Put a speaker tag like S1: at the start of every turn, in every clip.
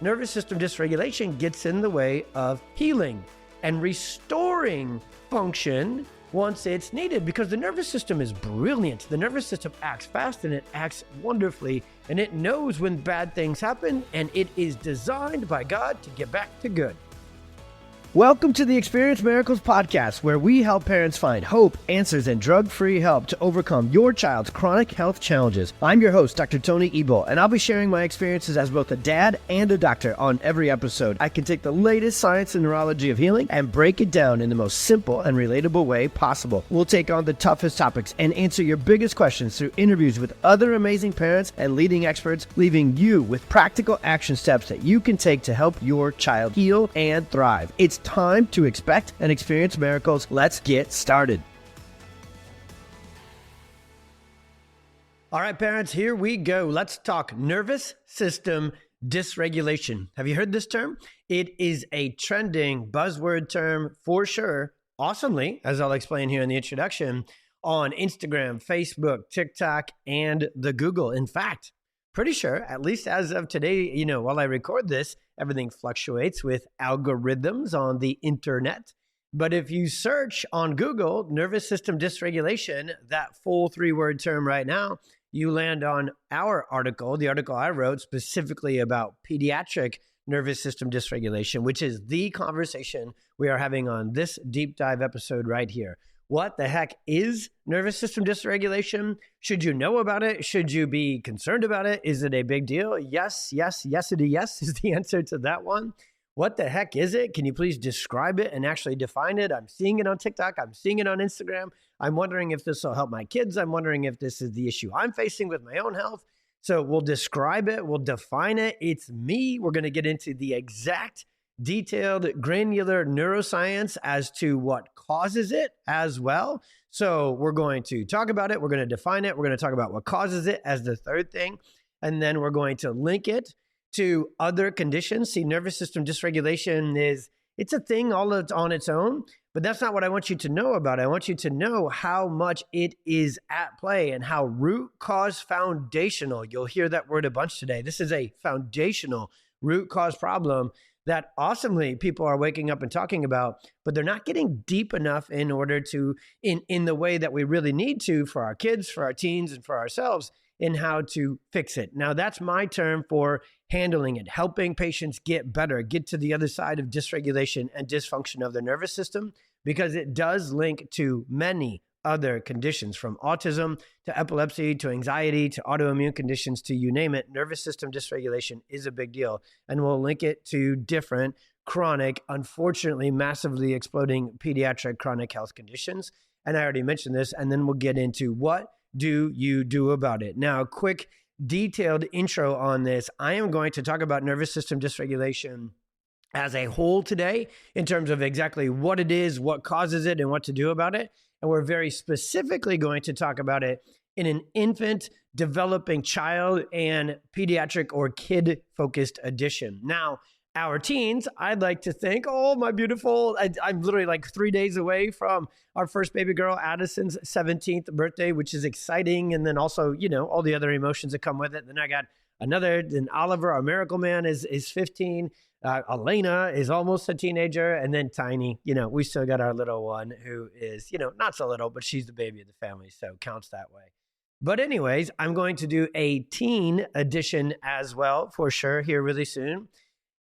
S1: nervous system dysregulation gets in the way of healing and restoring function once it's needed, because the nervous system is brilliant. The nervous system acts fast and it acts wonderfully, and it knows when bad things happen, and it is designed by God to get back to good. Welcome to the Experience Miracles podcast, where we help parents find hope, answers, and drug-free help to overcome your child's chronic health challenges. I'm your host, Dr. Tony Ebel, and I'll be sharing my experiences as both a dad and a doctor on every episode. I can take the latest science and neurology of healing and break it down in the most simple and relatable way possible. We'll take on the toughest topics and answer your biggest questions through interviews with other amazing parents and leading experts, leaving you with practical action steps that you can take to help your child heal and thrive. It's time to expect and experience miracles. Let's get started. All right, parents, here we go. Let's talk nervous system dysregulation. Have you heard this term? It is a trending buzzword term for sure, awesomely, as I'll explain here in the introduction, on Instagram, Facebook, TikTok, and the Google. In fact, pretty sure, at least as of today, while I record this, everything fluctuates with algorithms on the internet. But if you search on Google, nervous system dysregulation, that full three-word term right now, you land on our article, the article I wrote specifically about pediatric nervous system dysregulation, which is the conversation we are having on this deep dive episode right here. What the heck is nervous system dysregulation? Should you know about it? Should you be concerned about it? Is it a big deal? Yes, yes, yesity yes is the answer to that one. What the heck is it? Can you please describe it and actually define it? I'm seeing it on TikTok. I'm seeing it on Instagram. I'm wondering if this will help my kids. I'm wondering if this is the issue I'm facing with my own health. So we'll describe it. We'll define it. It's me. We're going to get into the exact detailed, granular neuroscience as to what causes it as well. So we're going to talk about it. We're going to define it. We're going to talk about what causes it as the third thing. And then we're going to link it to other conditions. See, nervous system dysregulation it's a thing all on its own, but that's not what I want you to know about. I want you to know how much it is at play and how root cause foundational. You'll hear that word a bunch today. This is a foundational root cause problem that awesomely people are waking up and talking about, but they're not getting deep enough in order to, in the way that we really need to for our kids, for our teens, and for ourselves, in how to fix it. Now, that's my term for handling it, helping patients get better, get to the other side of dysregulation and dysfunction of their nervous system, because it does link to many other conditions, from autism to epilepsy to anxiety to autoimmune conditions to you name it. Nervous system dysregulation is a big deal, and we'll link it to different chronic, unfortunately massively exploding pediatric chronic health conditions. And I already mentioned this, and then we'll get into what do you do about it. Now, quick detailed intro on this. I am going to talk about nervous system dysregulation as a whole today in terms of exactly what it is, what causes it, and what to do about it. And we're very specifically going to talk about it in an infant, developing child, and pediatric or kid-focused edition. Now, our teens, I'd like to think, oh, my beautiful, I'm literally like 3 days away from our first baby girl, Addison's 17th birthday, which is exciting. And then also, all the other emotions that come with it. Then I got then Oliver, our miracle man, is 15. Elena is almost a teenager, and then Tiny, we still got our little one who is, not so little, but she's the baby of the family, so counts that way. But anyways, I'm going to do a teen edition as well, for sure, here really soon.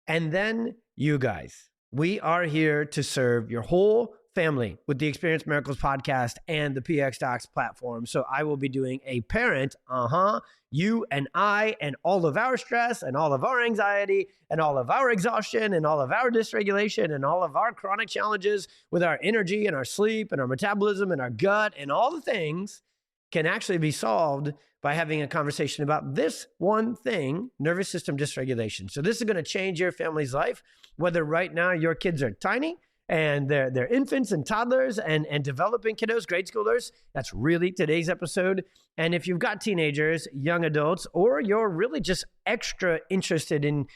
S1: And then you guys, we are here to serve your whole family with the Experience Miracles podcast and the PX Docs platform. So I will be doing a parent, you and I, and all of our stress and all of our anxiety and all of our exhaustion and all of our dysregulation and all of our chronic challenges with our energy and our sleep and our metabolism and our gut and all the things can actually be solved by having a conversation about this one thing, nervous system dysregulation. So this is going to change your family's life, whether right now your kids are tiny and they're infants and toddlers and developing kiddos, grade schoolers. That's really today's episode. And if you've got teenagers, young adults, or you're really just extra interested in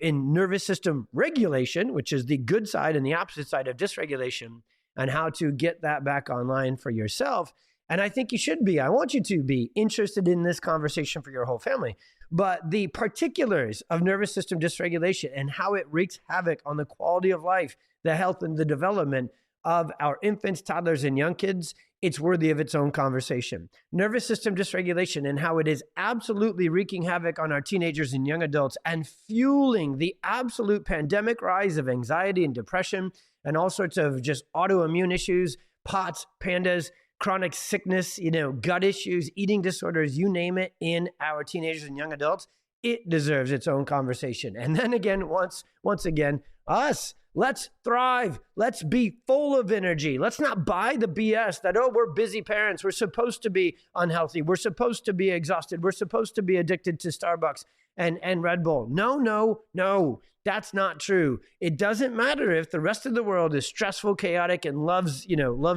S1: nervous system regulation, which is the good side and the opposite side of dysregulation, and how to get that back online for yourself And I think you should be. I want you to be interested in this conversation for your whole family. But the particulars of nervous system dysregulation and how it wreaks havoc on the quality of life, the health, and the development of our infants, toddlers, and young kids, it's worthy of its own conversation. Nervous system dysregulation and how it is absolutely wreaking havoc on our teenagers and young adults and fueling the absolute pandemic rise of anxiety and depression and all sorts of just autoimmune issues, POTS, PANDAS, chronic sickness, gut issues, eating disorders, you name it, in our teenagers and young adults. It deserves its own conversation. And then again, once again, us. Let's thrive. Let's be full of energy. Let's not buy the BS that, we're busy parents. We're supposed to be unhealthy. We're supposed to be exhausted. We're supposed to be addicted to Starbucks and Red Bull. No. That's not true. It doesn't matter if the rest of the world is stressful, chaotic, and loves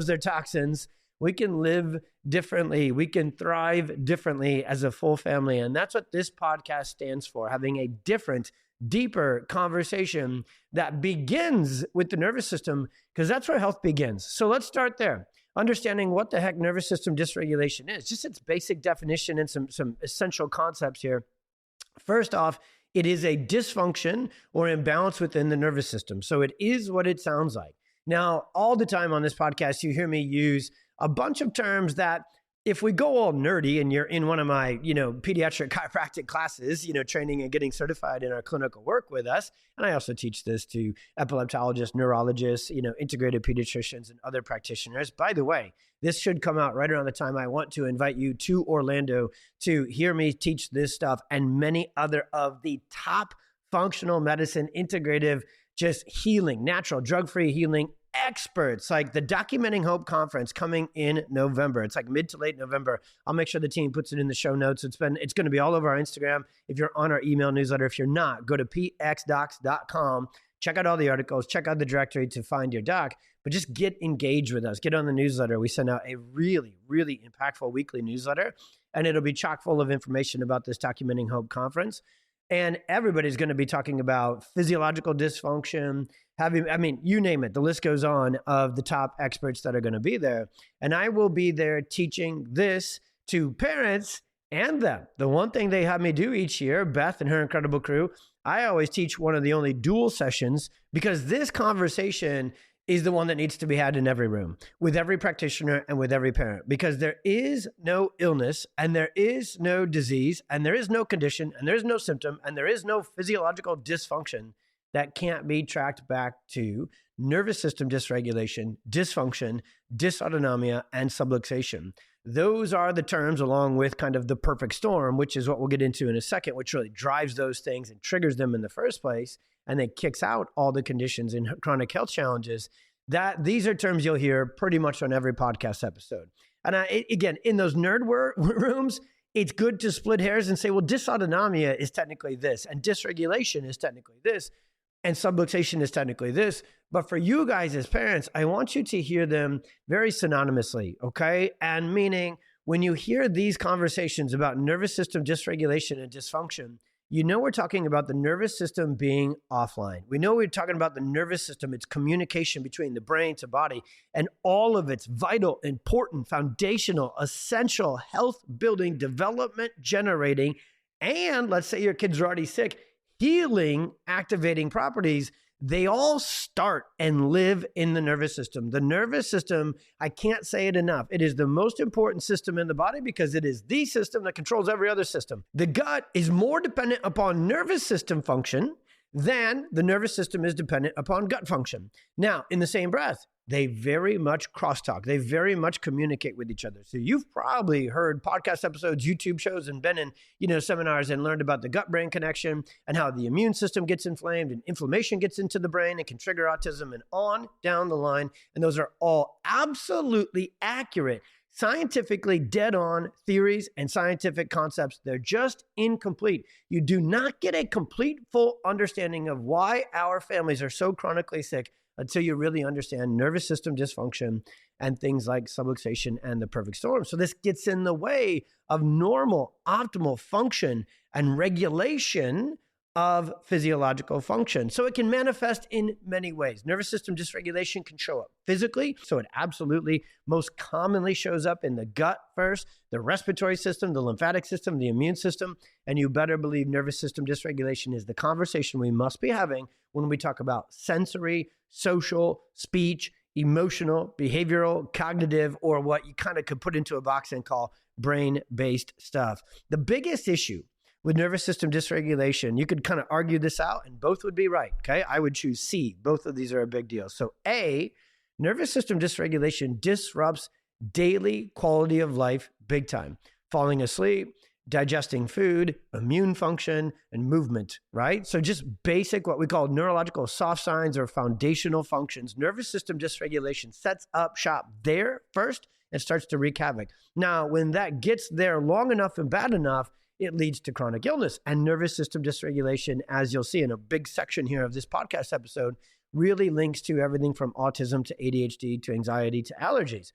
S1: their toxins. We can live differently. We can thrive differently as a full family. And that's what this podcast stands for, having a different, deeper conversation that begins with the nervous system, because that's where health begins. So let's start there. Understanding what the heck nervous system dysregulation is, just its basic definition and some essential concepts here. First off, it is a dysfunction or imbalance within the nervous system. So it is what it sounds like. Now, all the time on this podcast, you hear me use a bunch of terms that, if we go all nerdy and you're in one of my, pediatric chiropractic classes, training and getting certified in our clinical work with us, and I also teach this to epileptologists, neurologists, integrated pediatricians and other practitioners. By the way, this should come out right around the time I want to invite you to Orlando to hear me teach this stuff and many other of the top functional medicine, integrative, just healing, natural, drug-free healing experts, like the Documenting Hope Conference coming in November. It's like mid to late November. I'll make sure the team puts it in the show notes. It's going to be all over our Instagram. If you're on our email newsletter, if you're not, go to pxdocs.com, check out all the articles, check out the directory to find your doc, but just get engaged with us. Get on the newsletter. We send out a really, really impactful weekly newsletter, and it'll be chock full of information about this Documenting Hope Conference. And everybody's going to be talking about physiological dysfunction, you name it. The list goes on of the top experts that are going to be there. And I will be there teaching this to parents and them. The one thing they have me do each year, Beth and her incredible crew, I always teach one of the only dual sessions, because this conversation is the one that needs to be had in every room with every practitioner and with every parent, because there is no illness and there is no disease and there is no condition and there is no symptom and there is no physiological dysfunction that can't be tracked back to nervous system dysregulation, dysfunction, dysautonomia, and subluxation. Those are the terms, along with kind of the perfect storm, which is what we'll get into in a second, which really drives those things and triggers them in the first place, and then kicks out all the conditions and chronic health challenges. That these are terms you'll hear pretty much on every podcast episode. And again, in those nerd rooms, it's good to split hairs and say, well, dysautonomia is technically this, and dysregulation is technically this, and subluxation is technically this. But for you guys as parents, I want you to hear them very synonymously, okay? And meaning, when you hear these conversations about nervous system dysregulation and dysfunction, we're talking about the nervous system being offline. We know we're talking about the nervous system, its communication between the brain to body, and all of its vital, important, foundational, essential, health-building, development-generating, and let's say your kids are already sick, healing, activating properties. They all start and live in the nervous system. The nervous system, I can't say it enough. It is the most important system in the body because it is the system that controls every other system. The gut is more dependent upon nervous system function than the nervous system is dependent upon gut function. Now, in the same breath, they very much crosstalk. They very much communicate with each other. So you've probably heard podcast episodes, YouTube shows, and been in, seminars and learned about the gut-brain connection and how the immune system gets inflamed and inflammation gets into the brain and can trigger autism and on down the line. And those are all absolutely accurate, scientifically dead-on theories and scientific concepts. They're just incomplete. You do not get a complete, full understanding of why our families are so chronically sick until you really understand nervous system dysfunction and things like subluxation and the perfect storm. So this gets in the way of normal, optimal function and regulation of physiological function. So it can manifest in many ways. Nervous system dysregulation can show up physically. So it absolutely most commonly shows up in the gut first, the respiratory system, the lymphatic system, the immune system. And you better believe nervous system dysregulation is the conversation we must be having when we talk about sensory, social, speech, emotional, behavioral, cognitive, or what you kind of could put into a box and call brain-based stuff. The biggest issue with nervous system dysregulation, you could kind of argue this out and both would be right, okay? I would choose C. Both of these are a big deal. So A, nervous system dysregulation disrupts daily quality of life big time. Falling asleep, digesting food, immune function, and movement, right? So just basic, what we call neurological soft signs or foundational functions. Nervous system dysregulation sets up shop there first and starts to wreak havoc. Now, when that gets there long enough and bad enough, it leads to chronic illness. And nervous system dysregulation, as you'll see in a big section here of this podcast episode, really links to everything from autism to ADHD to anxiety to allergies.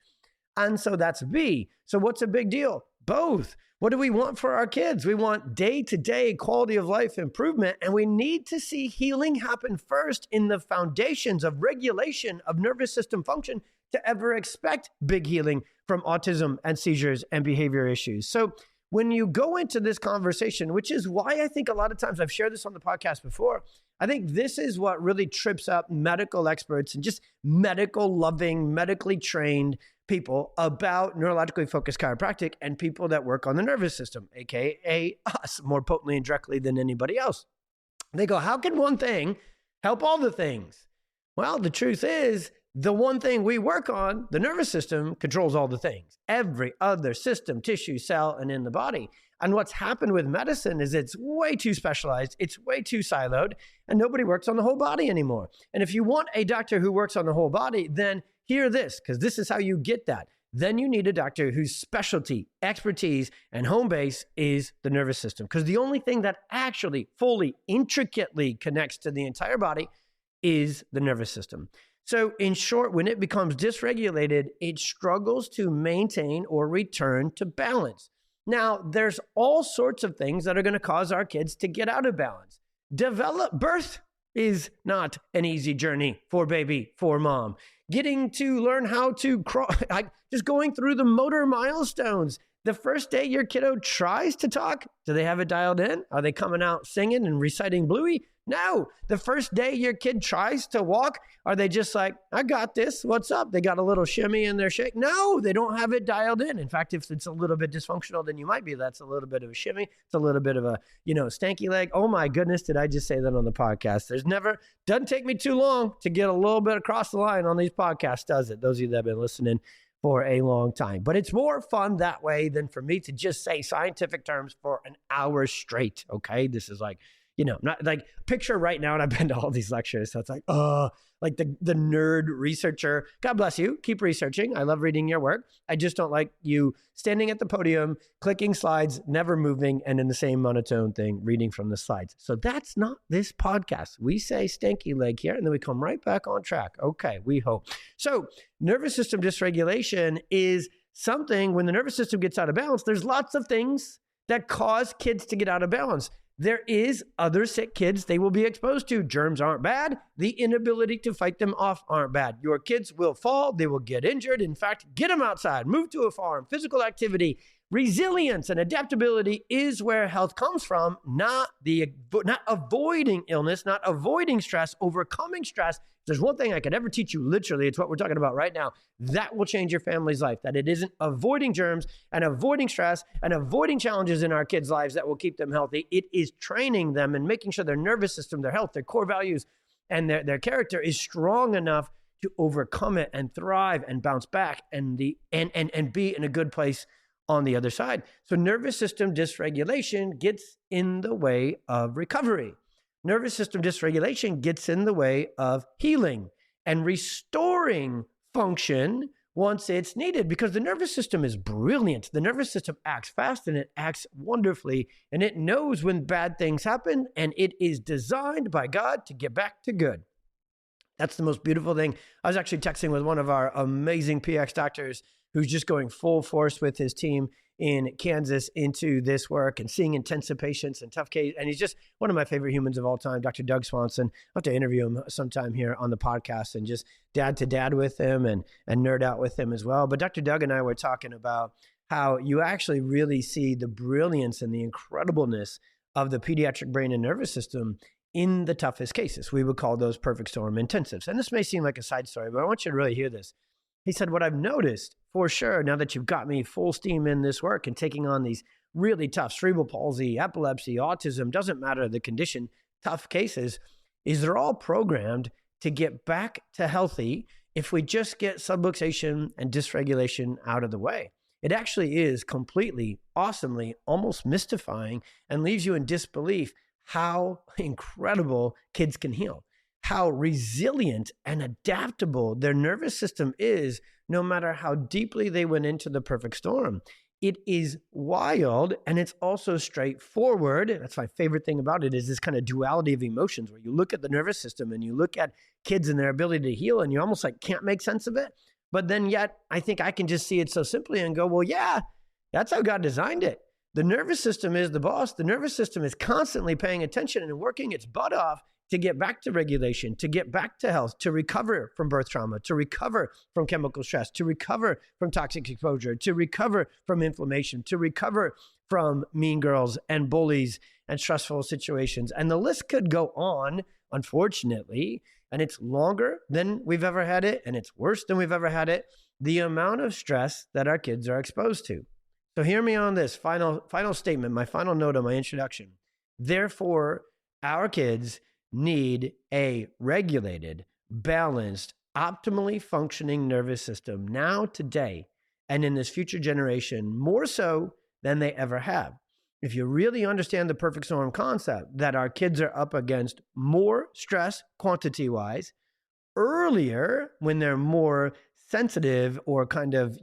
S1: And so that's B. So what's a big deal? Both. What do we want for our kids? We want day-to-day quality of life improvement, and we need to see healing happen first in the foundations of regulation of nervous system function to ever expect big healing from autism and seizures and behavior issues. So when you go into this conversation, which is why I think a lot of times I've shared this on the podcast before, I think this is what really trips up medical experts and just medical loving, medically trained people about neurologically focused chiropractic and people that work on the nervous system, AKA us, more potently and directly than anybody else. They go, how can one thing help all the things? Well, the truth is, the one thing we work on, the nervous system, controls all the things. Every other system, tissue, cell, and in the body. And what's happened with medicine is it's way too specialized, it's way too siloed, and nobody works on the whole body anymore. And if you want a doctor who works on the whole body, then hear this, because this is how you get that. Then you need a doctor whose specialty, expertise, and home base is the nervous system. Because the only thing that actually fully, intricately connects to the entire body is the nervous system. So in short, when it becomes dysregulated, it struggles to maintain or return to balance. Now, there's all sorts of things that are going to cause our kids to get out of balance. Birth is not an easy journey for baby, for mom. Getting to learn how to crawl, just going through the motor milestones. The first day your kiddo tries to talk, do they have it dialed in? Are they coming out singing and reciting Bluey? No. The first day your kid tries to walk, are they just like, I got this, what's up? They got a little shimmy in their shake? No, they don't have it dialed in. In fact, if it's a little bit dysfunctional, then you might be, that's a little bit of a shimmy. It's a little bit of a, stanky leg. Oh my goodness, did I just say that on the podcast? Doesn't take me too long to get a little bit across the line on these podcasts, does it? Those of you that have been listening for a long time. But it's more fun that way than for me to just say scientific terms for an hour straight, okay? This is like, not like picture right now, and I've been to all these lectures, so it's like the nerd researcher. God bless you. Keep researching. I love reading your work. I just don't like you standing at the podium, clicking slides, never moving, and in the same monotone thing, reading from the slides. So that's not this podcast. We say stanky leg here, and then we come right back on track. Okay, we hope. So nervous system dysregulation is something, when the nervous system gets out of balance, there's lots of things that cause kids to get out of balance. There is other sick kids they will be exposed to. Germs aren't bad. The inability to fight them off aren't bad. Your kids will fall. They will get injured. In fact, get them outside, move to a farm, physical activity. Resilience and adaptability is where health comes from, not avoiding illness, not avoiding stress, overcoming stress. If there's one thing I could ever teach you, literally, it's what we're talking about right now. That will change your family's life, that it isn't avoiding germs and avoiding stress and avoiding challenges in our kids' lives that will keep them healthy. It is training them and making sure their nervous system, their health, their core values, and their character is strong enough to overcome it and thrive and bounce back and be in a good place on the other side. So nervous system dysregulation gets in the way of recovery. Nervous system dysregulation gets in the way of healing and restoring function once it's needed, because the nervous system is brilliant. The nervous system acts fast and it acts wonderfully, and it knows when bad things happen, and it is designed by God to get back to good. That's the most beautiful thing. I was actually texting with one of our amazing PX doctors who's just going full force with his team in Kansas into this work and seeing intensive patients and tough cases. And he's just one of my favorite humans of all time, Dr. Doug Swanson. I'll have to interview him sometime here on the podcast and just dad to dad with him and nerd out with him as well. But Dr. Doug and I were talking about how you actually really see the brilliance and the incredibleness of the pediatric brain and nervous system in the toughest cases. We would call those perfect storm intensives. And this may seem like a side story, but I want you to really hear this. He said, what I've noticed for sure, now that you've got me full steam in this work and taking on these really tough cerebral palsy, epilepsy, autism, doesn't matter the condition, tough cases, is they're all programmed to get back to healthy if we just get subluxation and dysregulation out of the way. It actually is completely, awesomely, almost mystifying and leaves you in disbelief how incredible kids can heal, how resilient and adaptable their nervous system is, no matter how deeply they went into the perfect storm. It is wild, and it's also straightforward. That's my favorite thing about it, is this kind of duality of emotions where you look at the nervous system and you look at kids and their ability to heal, and you almost like can't make sense of it. But then yet I think I can just see it so simply and go, well, yeah, that's how God designed it. The nervous system is the boss. The nervous system is constantly paying attention and working its butt off to get back to regulation, to get back to health, to recover from birth trauma, to recover from chemical stress, to recover from toxic exposure, to recover from inflammation, to recover from mean girls and bullies and stressful situations. And the list could go on, unfortunately, and it's longer than we've ever had it, and it's worse than we've ever had it, the amount of stress that our kids are exposed to. So hear me on this final statement, my final note on my introduction. Therefore, our kids need a regulated, balanced, optimally functioning nervous system now, today, and in this future generation, more so than they ever have. If you really understand the perfect storm concept, that our kids are up against more stress quantity-wise earlier when they're more sensitive or kind of,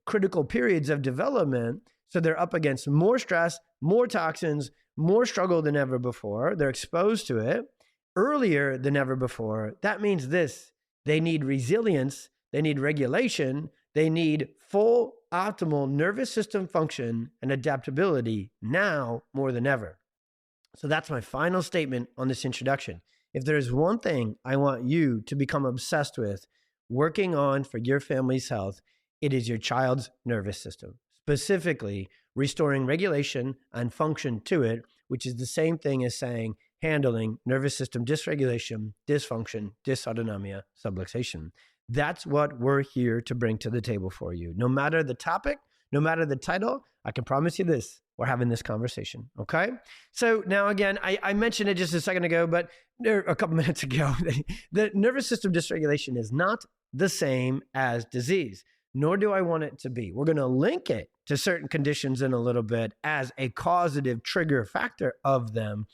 S1: critical periods of development. So they're up against more stress, more toxins, more struggle than ever before. They're exposed to it earlier than ever before. That means this: they need resilience, they need regulation, they need full optimal nervous system function and adaptability now more than ever. So that's my final statement on this introduction. If there's one thing I want you to become obsessed with working on for your family's health, it is your child's nervous system, specifically restoring regulation and function to it, which is the same thing as saying handling nervous system dysregulation, dysfunction, dysautonomia, subluxation. That's what we're here to bring to the table for you. No matter the topic, no matter the title, I can promise you this: we're having this conversation, okay? So now again, I mentioned it just a second ago, but a couple minutes ago, the nervous system dysregulation is not the same as disease, nor do I want it to be. We're going to link it to certain conditions in a little bit as a causative trigger factor of them,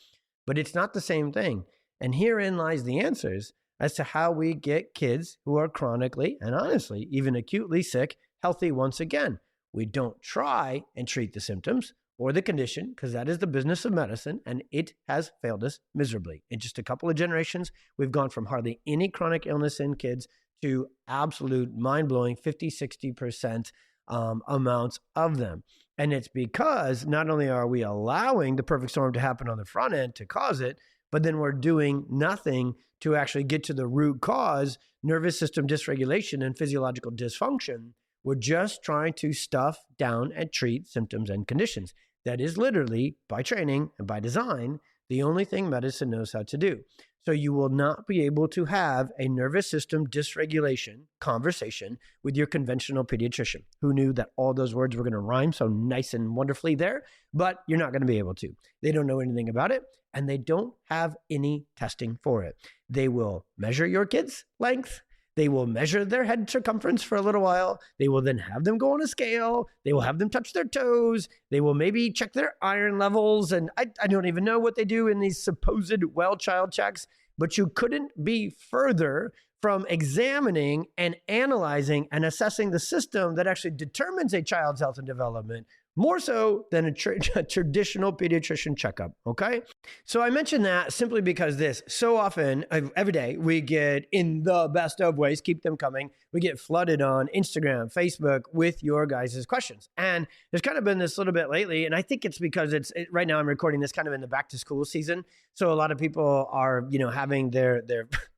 S1: but it's not the same thing. And herein lies the answers as to how we get kids who are chronically and honestly, even acutely sick, healthy once again. We don't try and treat the symptoms or the condition, because that is the business of medicine, and it has failed us miserably. In just a couple of generations, we've gone from hardly any chronic illness in kids to absolute mind-blowing 50, 60% amounts of them. And it's because not only are we allowing the perfect storm to happen on the front end to cause it, but then we're doing nothing to actually get to the root cause, nervous system dysregulation and physiological dysfunction. We're just trying to stuff down and treat symptoms and conditions. That is literally, by training and by design, the only thing medicine knows how to do. So you will not be able to have a nervous system dysregulation conversation with your conventional pediatrician, who knew that all those words were going to rhyme so nice and wonderfully there, but you're not going to be able to. They don't know anything about it, and they don't have any testing for it. They will measure your kid's length. They will measure their head circumference for a little while. They will then have them go on a scale. They will have them touch their toes. They will maybe check their iron levels. And I don't even know what they do in these supposed well child checks, but you couldn't be further from examining and analyzing and assessing the system that actually determines a child's health and development more so than a traditional pediatrician checkup, okay? So I mentioned that simply because so often, every day, we get, in the best of ways, keep them coming, we get flooded on Instagram, Facebook with your guys' questions. And there's kind of been this little bit lately, and I think it's because right now I'm recording this kind of in the back to school season. So a lot of people are, having their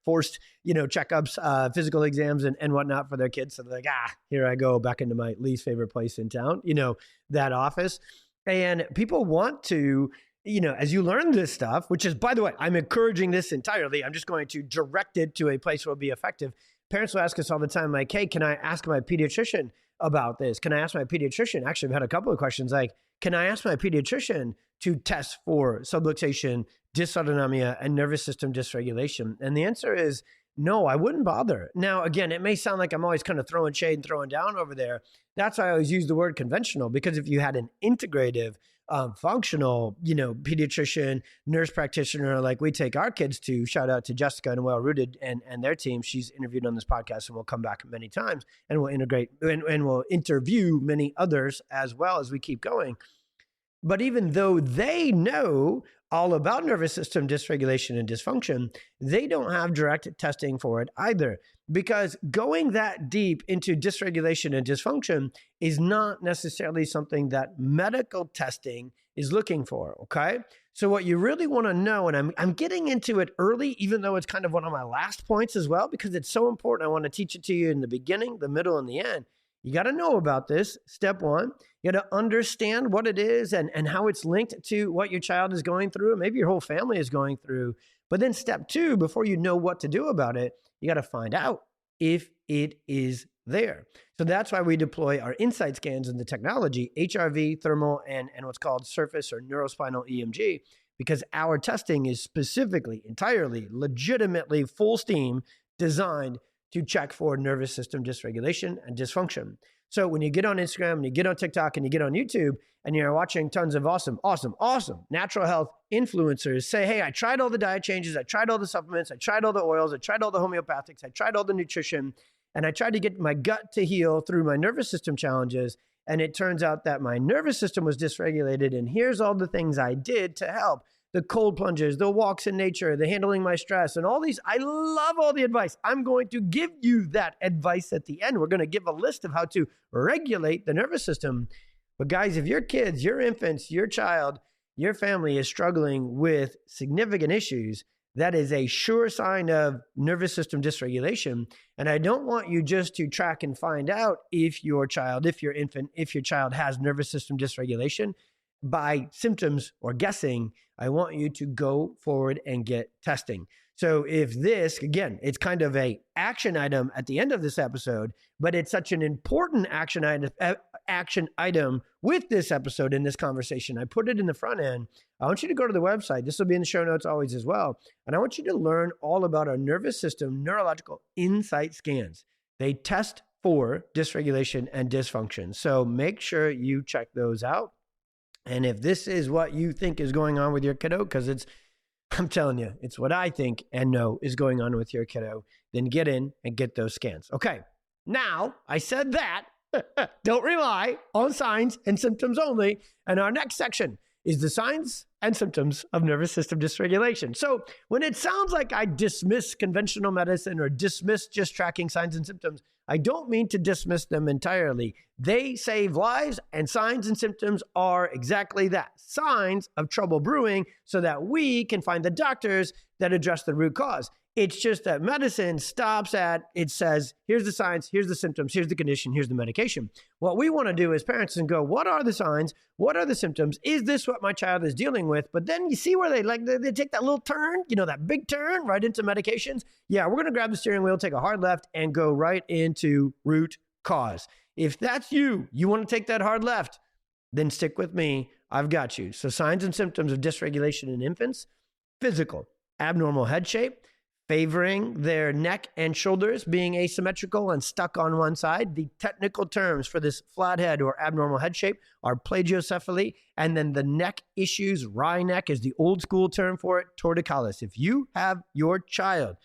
S1: forced, checkups, physical exams and whatnot for their kids. So they're like, here I go back into my least favorite place in town, that office. And people want to, as you learn this stuff, which is, by the way, I'm encouraging this entirely. I'm just going to direct it to a place where it'll be effective. Parents will ask us all the time, like, hey, can I ask my pediatrician about this? Can I ask my pediatrician? Actually, I've had a couple of questions like, can I ask my pediatrician to test for subluxation, dysautonomia, and nervous system dysregulation? And the answer is no, I wouldn't bother. Now, again, it may sound like I'm always kind of throwing shade and throwing down over there. That's why I always use the word conventional, because if you had an integrative, functional, pediatrician, nurse practitioner, like we take our kids to, shout out to Jessica and Well Rooted and their team. She's interviewed on this podcast and we'll come back many times and we'll integrate and we'll interview many others as well as we keep going. But even though they know all about nervous system dysregulation and dysfunction, they don't have direct testing for it either, because going that deep into dysregulation and dysfunction is not necessarily something that medical testing is looking for, okay? So what you really want to know, and I'm getting into it early, even though it's kind of one of my last points as well, because it's so important. I want to teach it to you in the beginning, the middle, and the end. You got to know about this. Step one, you got to understand what it is and how it's linked to what your child is going through, maybe your whole family is going through. But then step two, before you know what to do about it, you got to find out if it is there. So that's why we deploy our insight scans in the technology, HRV, thermal, and what's called surface or neurospinal EMG, because our testing is specifically, entirely, legitimately full steam designed to check for nervous system dysregulation and dysfunction. So when you get on Instagram and you get on TikTok and you get on YouTube and you're watching tons of awesome natural health influencers say, hey, I tried all the diet changes, I tried all the supplements, I tried all the oils, I tried all the homeopathics, I tried all the nutrition, and I tried to get my gut to heal through my nervous system challenges. And it turns out that my nervous system was dysregulated. And here's all the things I did to help. The cold plunges, the walks in nature, the handling my stress, and all these. I love all the advice. I'm going to give you that advice at the end. We're going to give a list of how to regulate the nervous system. But guys, if your kids, your infants, your child, your family is struggling with significant issues, that is a sure sign of nervous system dysregulation. And I don't want you just to track and find out if your child, if your infant, if your child has nervous system dysregulation by symptoms or guessing. I want you to go forward and get testing. So if this, again, it's kind of a action item at the end of this episode, but it's such an important action item with this episode in this conversation. I put it in the front end. I want you to go to the website. This will be in the show notes always as well. And I want you to learn all about our nervous system neurological insight scans. They test for dysregulation and dysfunction. So make sure you check those out. And if this is what you think is going on with your kiddo, because I'm telling you, it's what I think and know is going on with your kiddo, then get in and get those scans. Okay, now I said that. Don't rely on signs and symptoms only. And our next section is the signs and symptoms of nervous system dysregulation. So when it sounds like I dismiss conventional medicine or dismiss just tracking signs and symptoms, I don't mean to dismiss them entirely. They save lives, and signs and symptoms are exactly that, signs of trouble brewing, so that we can find the doctors that address the root cause. It's just that medicine stops at, it says, here's the signs, here's the symptoms, here's the condition, here's the medication. What we want to do as parents and go, what are the signs? What are the symptoms? Is this what my child is dealing with? But then you see where they take that little turn, that big turn right into medications. Yeah, we're going to grab the steering wheel, take a hard left, and go right into root cause. If that's you want to take that hard left, then stick with me. I've got you. So signs and symptoms of dysregulation in infants: physical, abnormal head shape, favoring their neck and shoulders being asymmetrical and stuck on one side. The technical terms for this flat head or abnormal head shape are plagiocephaly, and then the neck issues, wry neck is the old school term for it, torticollis. If you have your child,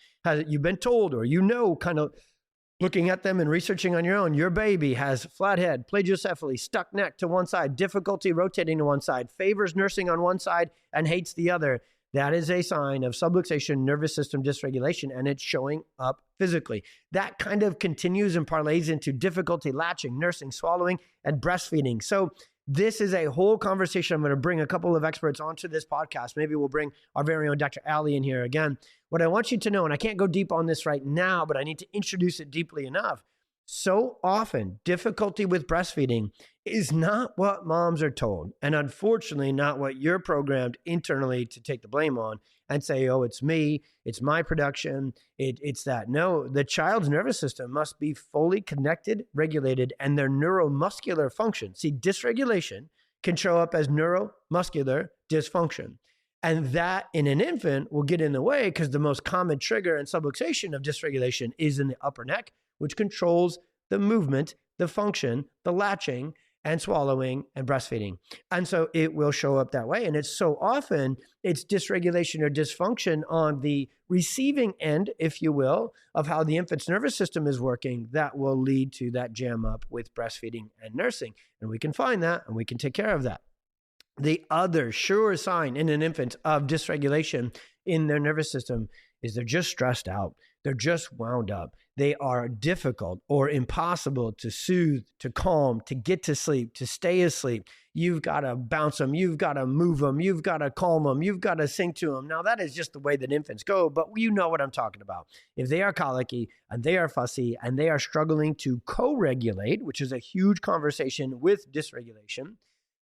S1: you've been told or kind of looking at them and researching on your own. Your baby has flat head, plagiocephaly, stuck neck to one side, difficulty rotating to one side, favors nursing on one side and hates the other. That is a sign of subluxation, nervous system dysregulation, and it's showing up physically. That kind of continues and parlays into difficulty latching, nursing, swallowing, and breastfeeding. So this is a whole conversation. I'm going to bring a couple of experts onto this podcast. Maybe we'll bring our very own Dr. Ali in here again. What I want you to know, and I can't go deep on this right now, but I need to introduce it deeply enough. So often, difficulty with breastfeeding is not what moms are told, and unfortunately not what you're programmed internally to take the blame on and say, oh, it's me, it's my production, it's that. No, the child's nervous system must be fully connected, regulated, and their neuromuscular function. See, dysregulation can show up as neuromuscular dysfunction. And that in an infant will get in the way because the most common trigger and subluxation of dysregulation is in the upper neck, which controls the movement, the function, the latching, and swallowing and breastfeeding. And so it will show up that way. And it's so often it's dysregulation or dysfunction on the receiving end, if you will, of how the infant's nervous system is working that will lead to that jam up with breastfeeding and nursing. And we can find that and we can take care of that. The other sure sign in an infant of dysregulation in their nervous system is they're just stressed out. They're just wound up. They are difficult or impossible to soothe, to calm, to get to sleep, to stay asleep. You've got to bounce them. You've got to move them. You've got to calm them. You've got to sing to them. Now, that is just the way that infants go, but you know what I'm talking about. If they are colicky and they are fussy and they are struggling to co-regulate, which is a huge conversation with dysregulation,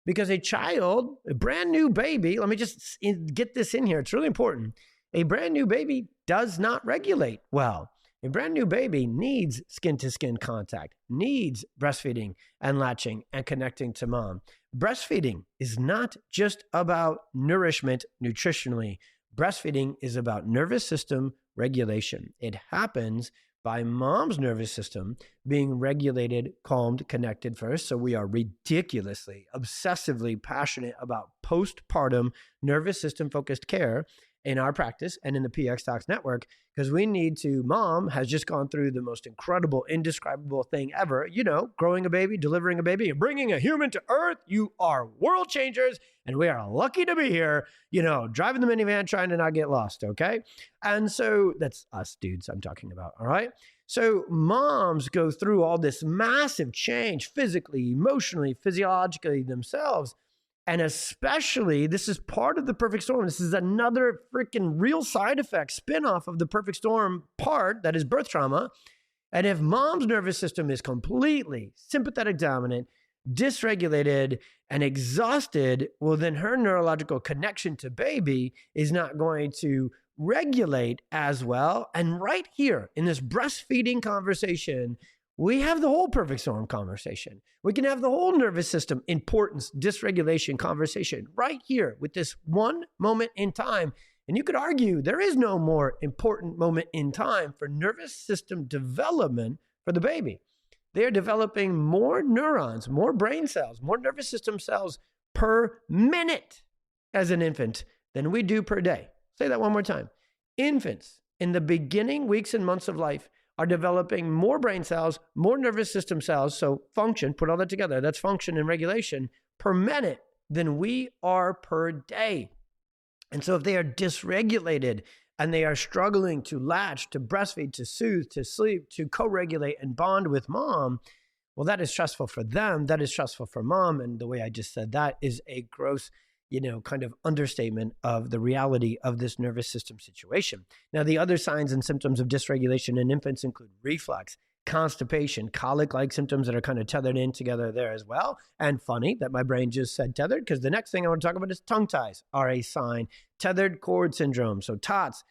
S1: because a child, a brand new baby, let me just get this in here. It's really important. A brand new baby does not regulate well. A brand new baby needs skin-to-skin contact, needs breastfeeding and latching and connecting to mom. Breastfeeding is not just about nourishment nutritionally. Breastfeeding is about nervous system regulation. It happens by mom's nervous system being regulated, calmed, connected first. So we are ridiculously, obsessively passionate about postpartum nervous system focused care in our practice and in the PX Talks network, because we need to, mom has just gone through the most incredible, indescribable thing ever, you know, growing a baby, delivering a baby, and bringing a human to earth. You are world changers, and we are lucky to be here, you know, driving the minivan, trying to not get lost, okay? And so that's us dudes I'm talking about, all right? So moms go through all this massive change physically, emotionally, physiologically themselves. And especially, this is part of the perfect storm. This is another freaking real side effect, spinoff of the perfect storm part that is birth trauma. And if mom's nervous system is completely sympathetic dominant, dysregulated, and exhausted, well, then her neurological connection to baby is not going to regulate as well. And right here in this breastfeeding conversation, we have the whole perfect storm conversation. We can have the whole nervous system importance, dysregulation conversation right here with this one moment in time. And you could argue there is no more important moment in time for nervous system development for the baby. They are developing more neurons, more brain cells, more nervous system cells per minute as an infant than we do per day. Say that one more time. Infants in the beginning weeks and months of life are developing more brain cells, more nervous system cells, so function, put all that together, that's function and regulation, per minute than we are per day. And so if they are dysregulated and they are struggling to latch, to breastfeed, to soothe, to sleep, to co-regulate and bond with mom, well, that is stressful for them, that is stressful for mom, and the way I just said that is a gross kind of understatement of the reality of this nervous system situation. Now, the other signs and symptoms of dysregulation in infants include reflux, constipation, colic-like symptoms that are kind of tethered in together there as well. And funny that my brain just said tethered, because the next thing I want to talk about is tongue ties are a sign. Tethered cord syndrome, so TOTS,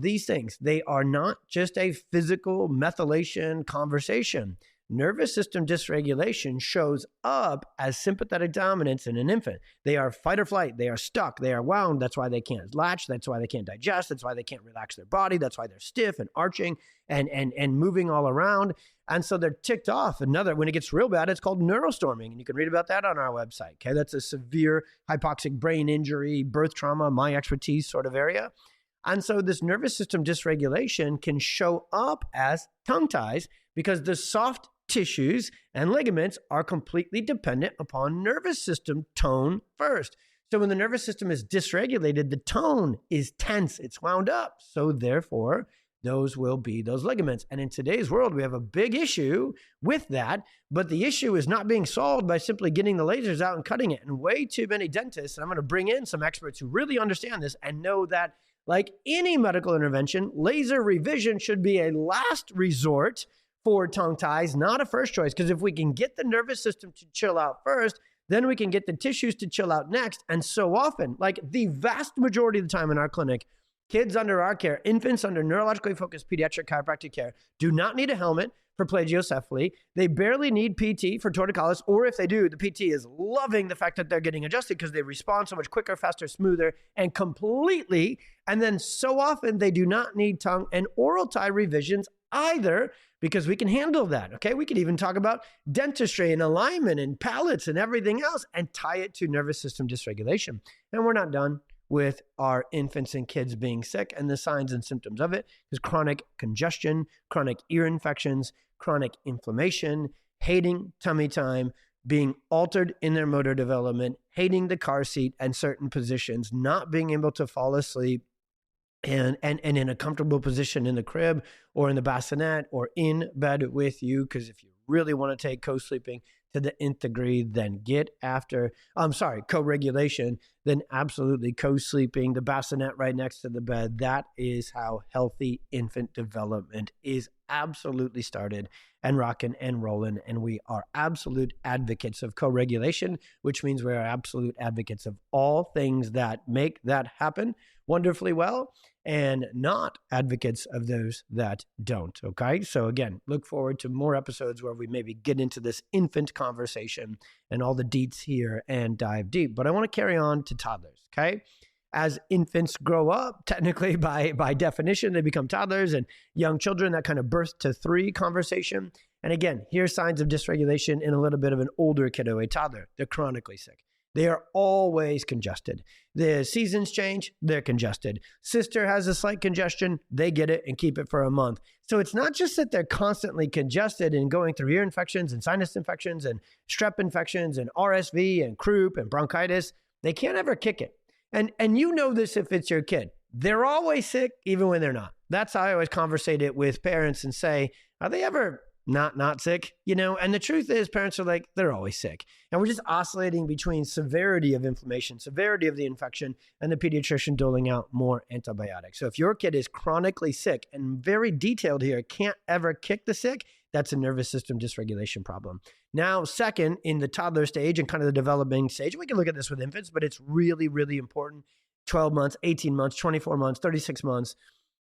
S1: these things, they are not just a physical methylation conversation. Nervous system dysregulation shows up as sympathetic dominance in an infant. They are fight or flight. They are stuck. They are wound. That's why they can't latch. That's why they can't digest. That's why they can't relax their body. That's why they're stiff and arching and moving all around. And so they're ticked off. When it gets real bad, it's called neurostorming. And you can read about that on our website. Okay, that's a severe hypoxic brain injury, birth trauma, my expertise sort of area. And so this nervous system dysregulation can show up as tongue ties because the soft tissues and ligaments are completely dependent upon nervous system tone first. So when the nervous system is dysregulated, the tone is tense, it's wound up. So therefore, those will be those ligaments. And in today's world, we have a big issue with that, but the issue is not being solved by simply getting the lasers out and cutting it. And way too many dentists, and I'm going to bring in some experts who really understand this and know that, like any medical intervention, laser revision should be a last resort for tongue ties, not a first choice. Because if we can get the nervous system to chill out first, then we can get the tissues to chill out next. And so often, like the vast majority of the time in our clinic, kids under our care, infants under neurologically-focused pediatric chiropractic care, do not need a helmet for plagiocephaly. They barely need PT for torticollis, or if they do, the PT is loving the fact that they're getting adjusted because they respond so much quicker, faster, smoother, and completely. And then so often they do not need tongue and oral tie revisions either, because we can handle that, okay? We could even talk about dentistry and alignment and palates and everything else and tie it to nervous system dysregulation. And we're not done with our infants and kids being sick and the signs and symptoms of it, because chronic congestion, chronic ear infections, chronic inflammation, hating tummy time, being altered in their motor development, hating the car seat and certain positions, not being able to fall asleep, and in a comfortable position in the crib or in the bassinet or in bed with you. Because if you really want to take co-sleeping to the nth degree, then co-regulation, then absolutely co-sleeping, the bassinet right next to the bed. That is how healthy infant development is absolutely started and rocking and rolling. And we are absolute advocates of co-regulation, which means we are absolute advocates of all things that make that happen wonderfully well, and not advocates of those that don't, okay? So again, look forward to more episodes where we maybe get into this infant conversation and all the deets here and dive deep. But I want to carry on to toddlers, okay? As infants grow up, technically by definition, they become toddlers, and young children, that kind of birth to 3 conversation. And again, here's signs of dysregulation in a little bit of an older kiddo, a toddler. They're chronically sick. They are always congested. The seasons change, they're congested. Sister has a slight congestion, they get it and keep it for a month. So it's not just that they're constantly congested and going through ear infections and sinus infections and strep infections and RSV and croup and bronchitis. They can't ever kick it. And you know this if it's your kid. They're always sick even when they're not. That's how I always conversate it with parents and say, are they ever not sick, and the truth is parents are like, they're always sick. And we're just oscillating between severity of inflammation, severity of the infection, and the pediatrician doling out more antibiotics. So if your kid is chronically sick, and very detailed here, can't ever kick the sick, that's a nervous system dysregulation problem. Now, second, in the toddler stage and kind of the developing stage, we can look at this with infants, but it's really, really important. 12 months, 18 months, 24 months, 36 months,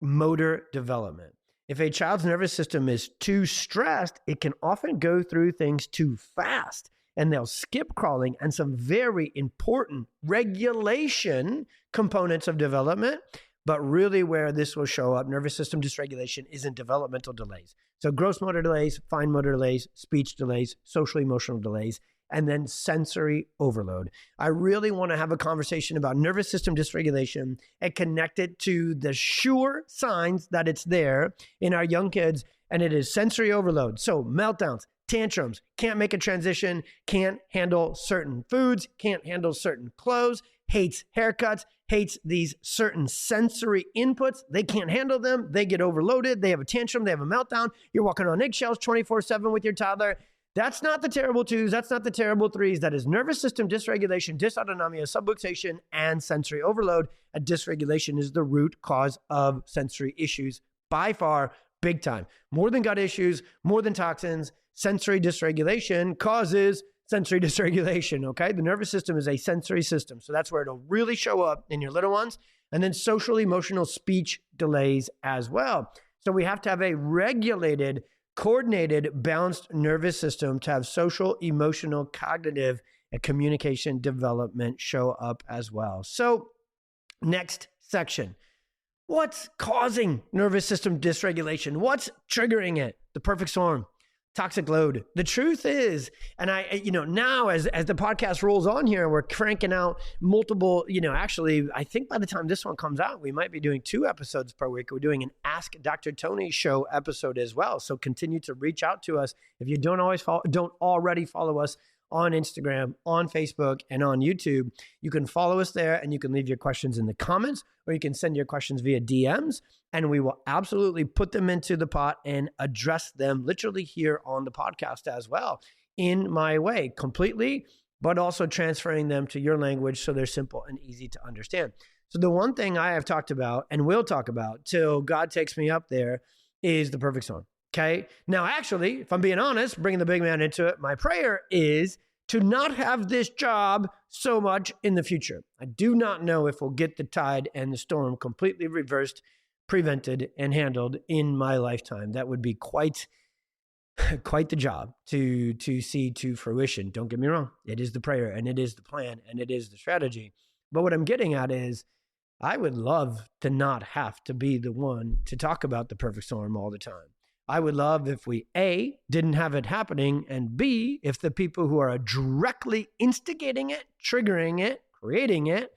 S1: motor development. If a child's nervous system is too stressed, it can often go through things too fast, and they'll skip crawling and some very important regulation components of development. But really where this will show up, nervous system dysregulation, is in developmental delays. So gross motor delays, fine motor delays, speech delays, social emotional delays, and then sensory overload. I really want to have a conversation about nervous system dysregulation and connect it to the sure signs that it's there in our young kids, and it is sensory overload. So meltdowns, tantrums, can't make a transition, can't handle certain foods, can't handle certain clothes, hates haircuts, hates these certain sensory inputs. They can't handle them. They get overloaded. They have a tantrum. They have a meltdown. You're walking on eggshells 24/7 with your toddler. That's not the terrible 2s. That's not the terrible 3s. That is nervous system dysregulation, dysautonomia, subluxation, and sensory overload. And dysregulation is the root cause of sensory issues by far, big time. More than gut issues, more than toxins. Sensory dysregulation causes sensory dysregulation, okay? The nervous system is a sensory system. So that's where it'll really show up in your little ones. And then social, emotional, speech delays as well. So we have to have a regulated, coordinated, balanced nervous system to have social, emotional, cognitive, and communication development show up as well. So next section, what's causing nervous system dysregulation? What's triggering it? The perfect storm. toxic load. The truth is, and now as the podcast rolls on here, we're cranking out multiple, actually, I think by the time this one comes out, we might be doing 2 episodes per week. We're doing an Ask Dr. Tony show episode as well. So continue to reach out to us. If you don't already follow us on Instagram, on Facebook, and on YouTube, you can follow us there and you can leave your questions in the comments, or you can send your questions via DMs, and we will absolutely put them into the pot and address them literally here on the podcast as well, in my way, completely, but also transferring them to your language so they're simple and easy to understand. So the one thing I have talked about and will talk about till God takes me up there is the perfect storm. Okay. Now, actually, if I'm being honest, bringing the big man into it, my prayer is to not have this job so much in the future. I do not know if we'll get the tide and the storm completely reversed, prevented, and handled in my lifetime. That would be quite the job to see to fruition. Don't get me wrong. It is the prayer, and it is the plan, and it is the strategy. But what I'm getting at is I would love to not have to be the one to talk about the perfect storm all the time. I would love if we, A, didn't have it happening, and B, if the people who are directly instigating it, triggering it, creating it,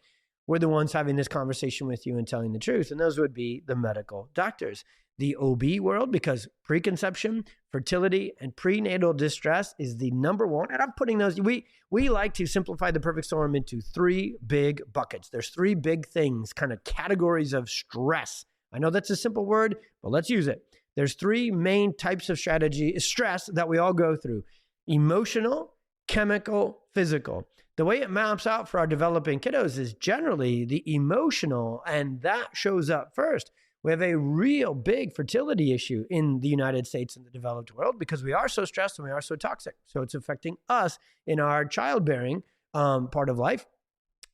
S1: were the ones having this conversation with you and telling the truth. And those would be the medical doctors. The OB world, because preconception, fertility, and prenatal distress is the number one. And I'm putting those, we like to simplify the perfect storm into 3 big buckets. There's 3 big things, kind of categories of stress. I know that's a simple word, but let's use it. There's 3 main types of stress that we all go through: emotional, chemical, physical. The way it maps out for our developing kiddos is generally the emotional, and that shows up first. We have a real big fertility issue in the United States and the developed world because we are so stressed and we are so toxic. So it's affecting us in our childbearing part of life.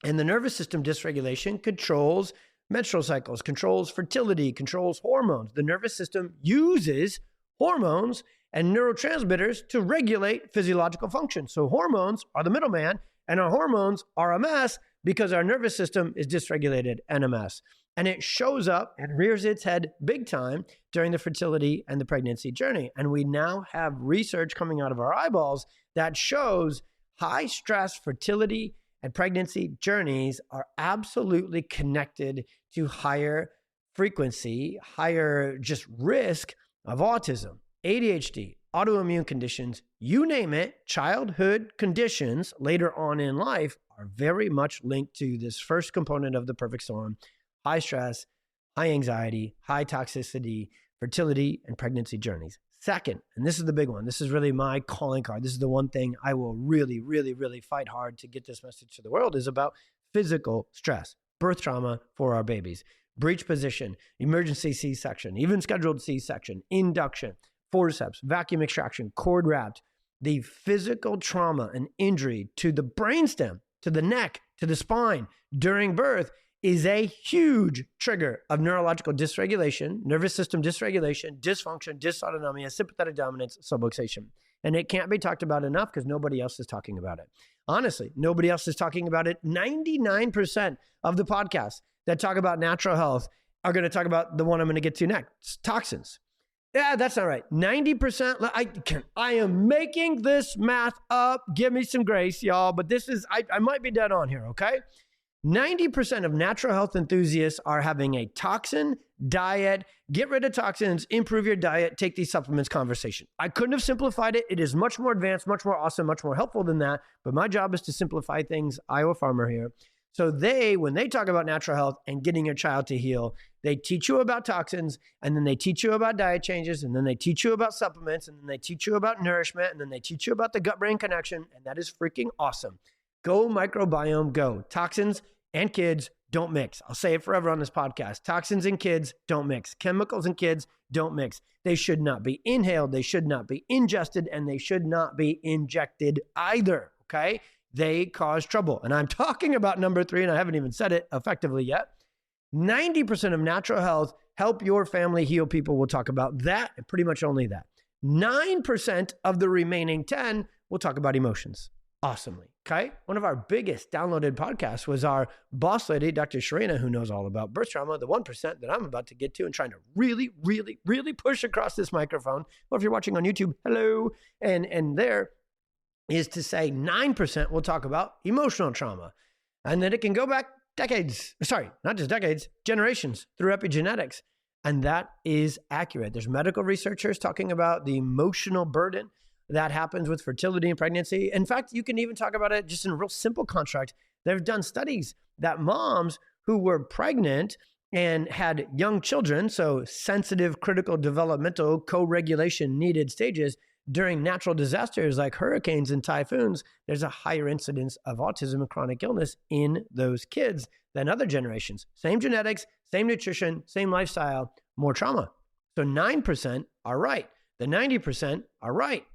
S1: And the nervous system dysregulation controls menstrual cycles, controls fertility, controls hormones. The nervous system uses hormones and neurotransmitters to regulate physiological function. So hormones are the middleman, and our hormones are a mess because our nervous system is dysregulated and a mess. And it shows up and rears its head big time during the fertility and the pregnancy journey. And we now have research coming out of our eyeballs that shows high stress fertility and pregnancy journeys are absolutely connected to higher frequency, higher just risk of autism, ADHD, autoimmune conditions, you name it. Childhood conditions later on in life are very much linked to this first component of the perfect storm: high stress, high anxiety, high toxicity, fertility, and pregnancy journeys. Second, and this is the big one, this is really my calling card, this is the one thing I will really, really, really fight hard to get this message to the world, is about physical stress, birth trauma for our babies, breech position, emergency C-section, even scheduled C-section, induction, forceps, vacuum extraction, cord wrapped. The physical trauma and injury to the brainstem, to the neck, to the spine during birth is a huge trigger of neurological dysregulation, nervous system dysregulation, dysfunction, dysautonomia, sympathetic dominance, subluxation. And it can't be talked about enough because nobody else is talking about it. Honestly, nobody else is talking about it. 99% of the podcasts that talk about natural health are going to talk about the one I'm going to get to next: toxins. Yeah, that's not right. 90%. I am making this math up. Give me some grace, y'all. But this is, I might be dead on here, okay? 90% of natural health enthusiasts are having a toxin diet, get rid of toxins, improve your diet, take these supplements conversation. I couldn't have simplified it. It is much more advanced, much more awesome, much more helpful than that. But my job is to simplify things. Iowa farmer here. So when they talk about natural health and getting your child to heal, they teach you about toxins, and then they teach you about diet changes, and then they teach you about supplements, and then they teach you about nourishment, and then they teach you about the gut-brain connection, and that is freaking awesome. Go microbiome, go. Toxins and kids don't mix. I'll say it forever on this podcast. Toxins and kids don't mix. Chemicals and kids don't mix. They should not be inhaled. They should not be ingested, and they should not be injected either, okay? They cause trouble. And I'm talking about number 3, and I haven't even said it effectively yet. 90% of natural health, help your family heal people, will talk about that, and pretty much only that. 9% of the remaining 10 will talk about emotions. Awesomely. Okay. One of our biggest downloaded podcasts was our boss lady, Dr. Sharina, who knows all about birth trauma, the 1% that I'm about to get to and trying to really, really, really push across this microphone. Well, if you're watching on YouTube, hello. And there is to say 9% will talk about emotional trauma. And then it can go back decades, sorry, not just decades, generations through epigenetics. And that is accurate. There's medical researchers talking about the emotional burden that happens with fertility and pregnancy. In fact, you can even talk about it just in a real simple construct. They've done studies that moms who were pregnant and had young children, so sensitive, critical, developmental, co-regulation needed stages during natural disasters like hurricanes and typhoons, there's a higher incidence of autism and chronic illness in those kids than other generations. Same genetics, same nutrition, same lifestyle, more trauma. So 9% are right. The 90% are right.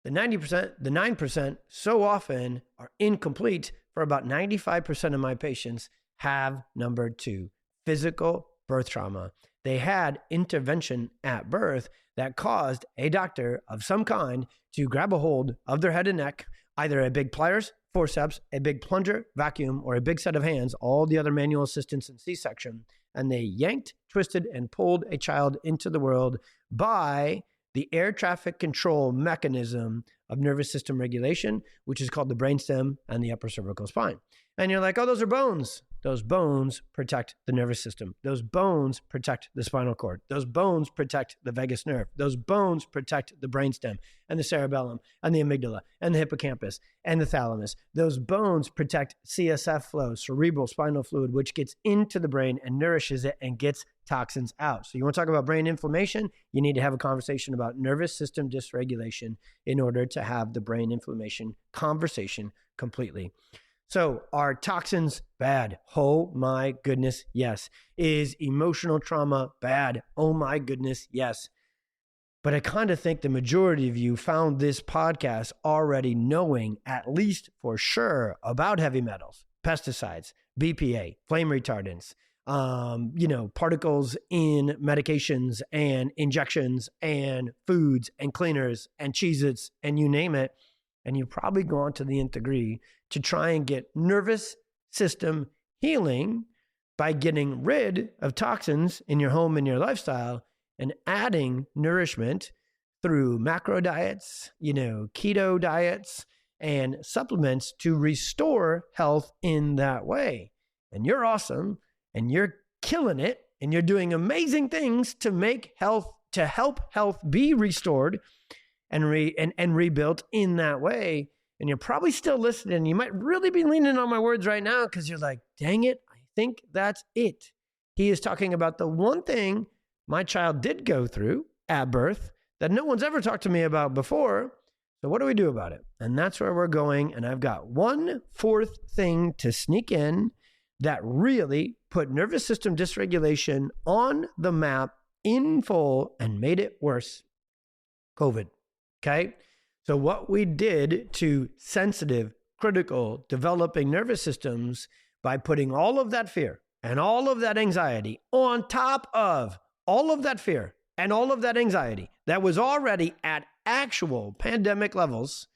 S1: The 90%, the 9% so often are incomplete. For about 95% of my patients have number 2, physical birth trauma. They had intervention at birth that caused a doctor of some kind to grab a hold of their head and neck, either a big pliers, forceps, a big plunger, vacuum, or a big set of hands, all the other manual assistance in C-section, and they yanked, twisted, and pulled a child into the world by the air traffic control mechanism of nervous system regulation, which is called the brainstem and the upper cervical spine. And you're like, oh, those are bones. Those bones protect the nervous system. Those bones protect the spinal cord. Those bones protect the vagus nerve. Those bones protect the brainstem and the cerebellum and the amygdala and the hippocampus and the thalamus. Those bones protect CSF flow, cerebral spinal fluid, which gets into the brain and nourishes it and gets toxins out. So you want to talk about brain inflammation? You need to have a conversation about nervous system dysregulation in order to have the brain inflammation conversation completely. So are toxins bad? Oh my goodness, yes. Is emotional trauma bad? Oh my goodness, yes. But I kind of think the majority of you found this podcast already knowing, at least for sure, about heavy metals, pesticides, BPA, flame retardants, particles in medications and injections and foods and cleaners and Cheez-Its and you name it. And you've probably gone to the nth degree to try and get nervous system healing by getting rid of toxins in your home and your lifestyle and adding nourishment through macro diets, keto diets and supplements to restore health in that way. And you're awesome and you're killing it and you're doing amazing things to help health be restored and rebuilt in that way. And you're probably still listening. You might really be leaning on my words right now because you're like, dang it, I think that's it. He is talking about the one thing my child did go through at birth that no one's ever talked to me about before. So what do we do about it? And that's where we're going. And I've got 1/4 thing to sneak in that really put nervous system dysregulation on the map in full and made it worse. COVID. Okay. So what we did to sensitive, critical, developing nervous systems by putting all of that fear and all of that anxiety on top of all of that fear and all of that anxiety that was already at actual pandemic levels,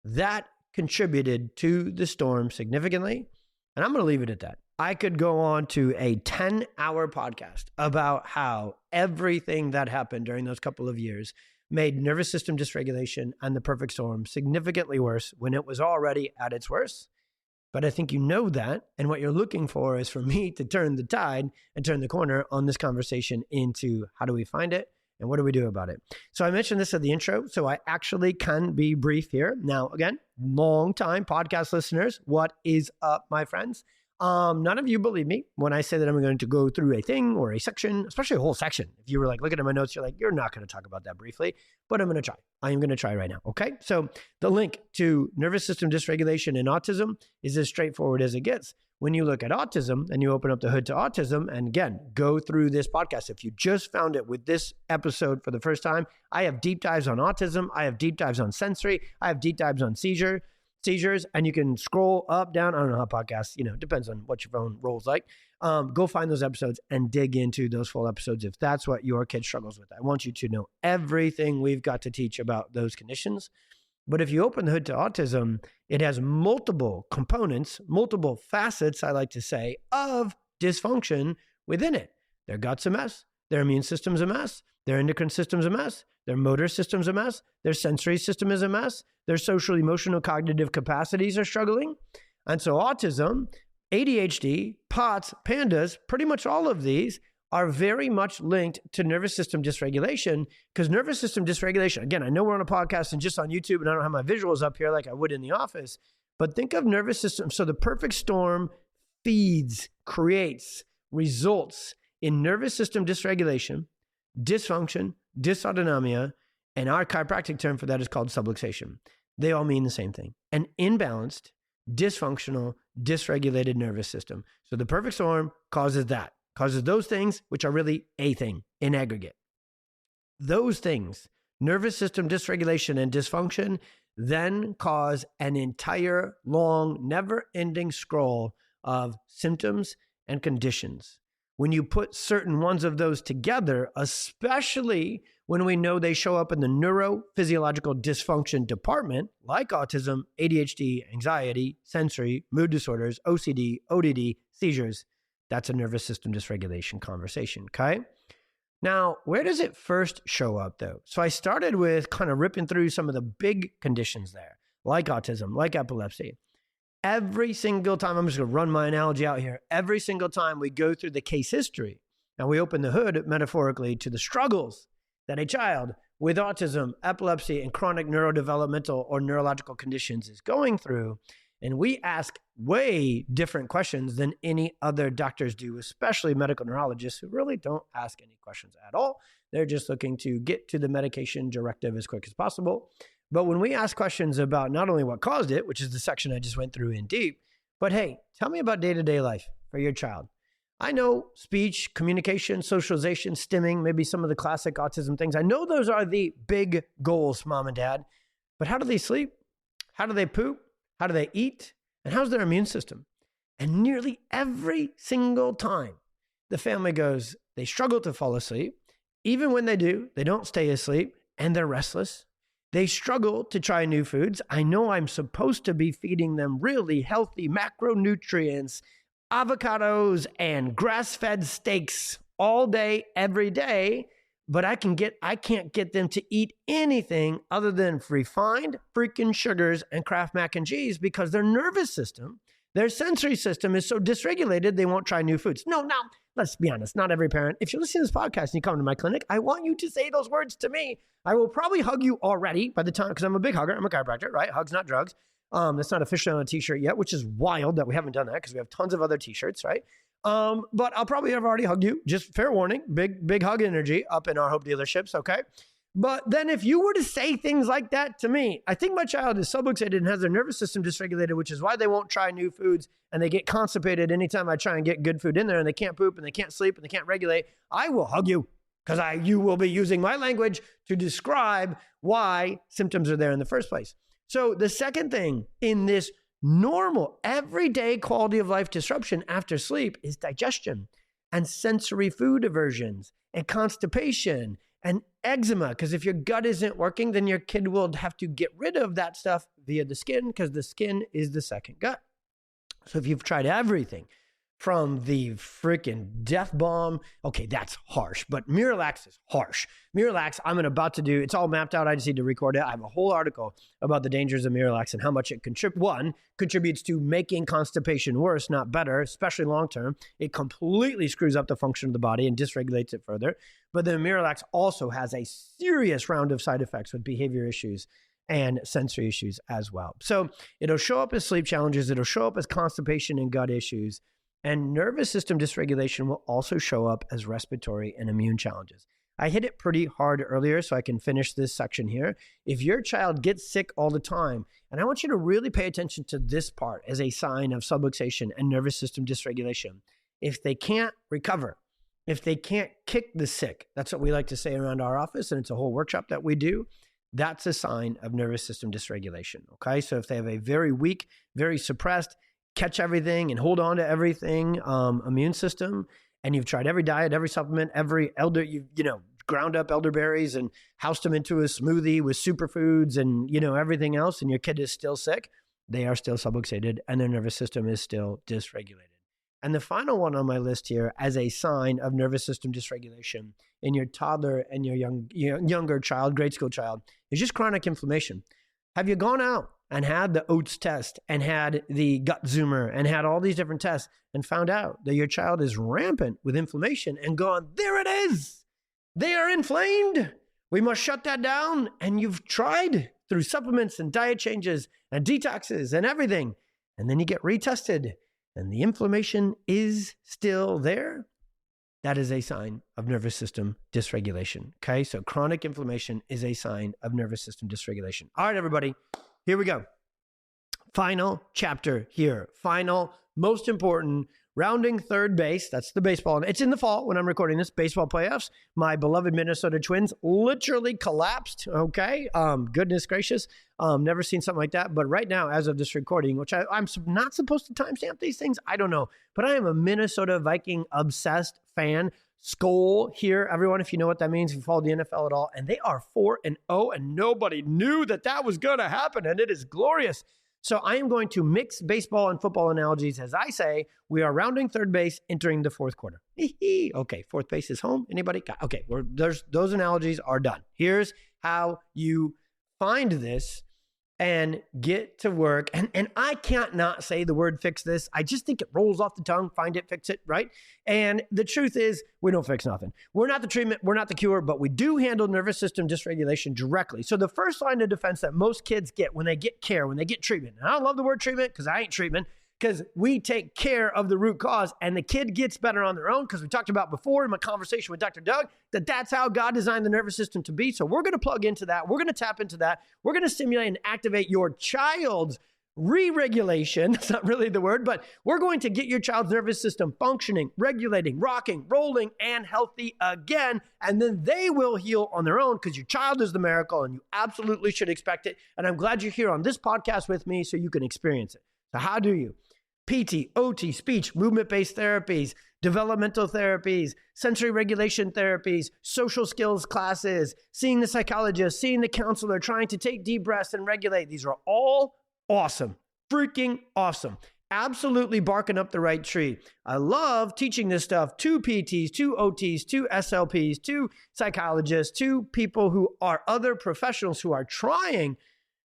S1: that contributed to the storm significantly. And I'm going to leave it at that. I could go on to a 10-hour podcast about how everything that happened during those couple of years made nervous system dysregulation and the perfect storm significantly worse when it was already at its worst. But I think you know that. And what you're looking for is for me to turn the tide and turn the corner on this conversation into how do we find it and what do we do about it? So I mentioned this at the intro, so I actually can be brief here. Now, again, long-time podcast listeners, what is up, my friends? None of you believe me when I say that I'm going to go through a thing or a section, especially a whole section. If you were like looking at my notes, you're like, you're not going to talk about that briefly, but I'm going to try. I am going to try right now. Okay. So the link to nervous system dysregulation and autism is as straightforward as it gets. When you look at autism and you open up the hood to autism, and again, go through this podcast. If you just found it with this episode for the first time, I have deep dives on autism. I have deep dives on sensory. I have deep dives on seizures, and you can scroll up, down. I don't know how podcasts, depends on what your phone rolls like. Go find those episodes and dig into those full episodes if that's what your kid struggles with. I want you to know everything we've got to teach about those conditions But if you open the hood to autism, it has multiple components, multiple facets, I like to say, of dysfunction within it. Their gut's a mess. Their immune system's a mess. Their endocrine system's a mess. Their motor system's a mess. Their sensory system is a mess. Their social, emotional, cognitive capacities are struggling. And so autism, ADHD, POTS, PANDAS, pretty much all of these are very much linked to nervous system dysregulation, because nervous system dysregulation, again, I know we're on a podcast and just on YouTube and I don't have my visuals up here like I would in the office, but think of nervous system. So the perfect storm feeds, creates, results in nervous system dysregulation, dysfunction, dysautonomia, and our chiropractic term for that is called subluxation. They all mean the same thing: an imbalanced, dysfunctional, dysregulated nervous system. So the perfect storm causes that. Causes those things, which are really a thing in aggregate. Those things, nervous system dysregulation and dysfunction, then cause an entire long, never-ending scroll of symptoms and conditions. When you put certain ones of those together, especially when we know they show up in the neurophysiological dysfunction department, like autism, ADHD, anxiety, sensory, mood disorders, OCD, ODD, seizures, that's a nervous system dysregulation conversation, okay? Now, where does it first show up, though? So I started with kind of ripping through some of the big conditions there, like autism, like epilepsy. Every single time, I'm just going to run my analogy out here, every single time we go through the case history and we open the hood, metaphorically, to the struggles that a child with autism, epilepsy, and chronic neurodevelopmental or neurological conditions is going through, and we ask way different questions than any other doctors do, especially medical neurologists who really don't ask any questions at all. They're just looking to get to the medication directive as quick as possible. But when we ask questions about not only what caused it, which is the section I just went through in deep, but hey, tell me about day-to-day life for your child. I know speech, communication, socialization, stimming, maybe some of the classic autism things. I know those are the big goals, mom and dad, but how do they sleep? How do they poop? How do they eat? And how's their immune system? And nearly every single time the family goes, they struggle to fall asleep. Even when they do, they don't stay asleep and they're restless. They struggle to try new foods. I know I'm supposed to be feeding them really healthy macronutrients, avocados and grass-fed steaks all day, every day, but I can't get them to eat anything other than refined freaking sugars and Kraft mac and cheese because their nervous system, their sensory system is so dysregulated they won't try new foods. No, let's be honest, not every parent. If you're listening to this podcast and you come to my clinic, I want you to say those words to me. I will probably hug you already by the time, because I'm a big hugger. I'm a chiropractor, right? Hugs, not drugs. That's not officially on a t-shirt yet, which is wild that we haven't done that because we have tons of other t-shirts, right? But I'll probably have already hugged you. Just fair warning, big hug energy up in our Hope dealerships, okay? But then if you were to say things like that to me, I think my child is subluxated and has their nervous system dysregulated, which is why they won't try new foods and they get constipated anytime I try and get good food in there and they can't poop and they can't sleep and they can't regulate. I will hug you because you will be using my language to describe why symptoms are there in the first place. So the second thing in this normal, everyday quality of life disruption after sleep is digestion and sensory food aversions and constipation and eczema. Because if your gut isn't working, then your kid will have to get rid of that stuff via the skin because the skin is the second gut. So if you've tried everything from the freaking death bomb, okay, that's harsh, but Miralax is harsh. Miralax, it's all mapped out. I just need to record it. I have a whole article about the dangers of Miralax and how much it contributes to making constipation worse, not better, especially long-term. It completely screws up the function of the body and dysregulates it further. But then Miralax also has a serious round of side effects with behavior issues and sensory issues as well. So it'll show up as sleep challenges. It'll show up as constipation and gut issues. And nervous system dysregulation will also show up as respiratory and immune challenges. I hit it pretty hard earlier, so I can finish this section here. If your child gets sick all the time, and I want you to really pay attention to this part as a sign of subluxation and nervous system dysregulation. If they can't recover, if they can't kick the sick, that's what we like to say around our office, and it's a whole workshop that we do. That's a sign of nervous system dysregulation, okay? So if they have a very weak, very suppressed, catch everything and hold on to everything immune system, and you've tried every diet, every supplement, every elder, ground up elderberries and housed them into a smoothie with superfoods and, everything else, and your kid is still sick, they are still subluxated and their nervous system is still dysregulated. And the final one on my list here as a sign of nervous system dysregulation in your toddler and your younger child, grade school child, is just chronic inflammation. Have you gone out and had the oats test and had the gut zoomer and had all these different tests and found out that your child is rampant with inflammation and gone, there it is. They are inflamed. We must shut that down. And you've tried through supplements and diet changes and detoxes and everything. And then you get retested and the inflammation is still there. That is a sign of nervous system dysregulation. Okay, so chronic inflammation is a sign of nervous system dysregulation. All right, everybody, here we go. Final chapter here. Final, most important, rounding third base. That's the baseball. It's in the fall when I'm recording this, baseball playoffs. My beloved Minnesota Twins literally collapsed. Okay, goodness gracious. Never seen something like that. But right now, as of this recording, which I'm not supposed to timestamp these things, I don't know. But I am a Minnesota Viking obsessed fan. Skol here, everyone, if you know what that means, if you follow the NFL at all. And they are 4-0, and nobody knew that was going to happen, and it is glorious. So I am going to mix baseball and football analogies as I say we are rounding third base, entering the fourth quarter. Okay, fourth base is home. Anybody? Okay, those analogies are done. Here's how you find this and get to work. And I can't not say the word fix this. I just think it rolls off the tongue. Find it, fix it, right? And the truth is we don't fix nothing. We're not the treatment. We're not the cure, but we do handle nervous system dysregulation directly. So the first line of defense that most kids get when they get care, when they get treatment, and I don't love the word treatment because I ain't treatment, because we take care of the root cause and the kid gets better on their own, because we talked about before in my conversation with Dr. Doug that's how God designed the nervous system to be. So we're going to plug into that. We're going to tap into that. We're going to stimulate and activate your child's re-regulation. That's not really the word, but we're going to get your child's nervous system functioning, regulating, rocking, rolling, and healthy again. And then they will heal on their own because your child is the miracle and you absolutely should expect it. And I'm glad you're here on this podcast with me so you can experience it. So how do you? PT, OT, speech, movement-based therapies, developmental therapies, sensory regulation therapies, social skills classes, seeing the psychologist, seeing the counselor, trying to take deep breaths and regulate. These are all awesome, freaking awesome. Absolutely barking up the right tree. I love teaching this stuff to PTs, to OTs, to SLPs, to psychologists, to people who are other professionals who are trying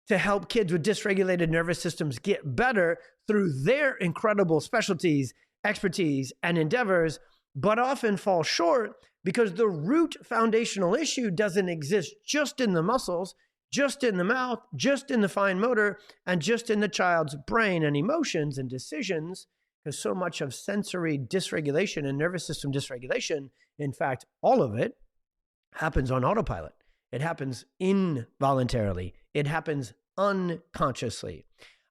S1: to help kids with dysregulated nervous systems get better through their incredible specialties, expertise, and endeavors, but often fall short because the root foundational issue doesn't exist just in the muscles, just in the mouth, just in the fine motor, and just in the child's brain and emotions and decisions, because so much of sensory dysregulation and nervous system dysregulation, in fact, all of it happens on autopilot. It happens involuntarily. It happens unconsciously.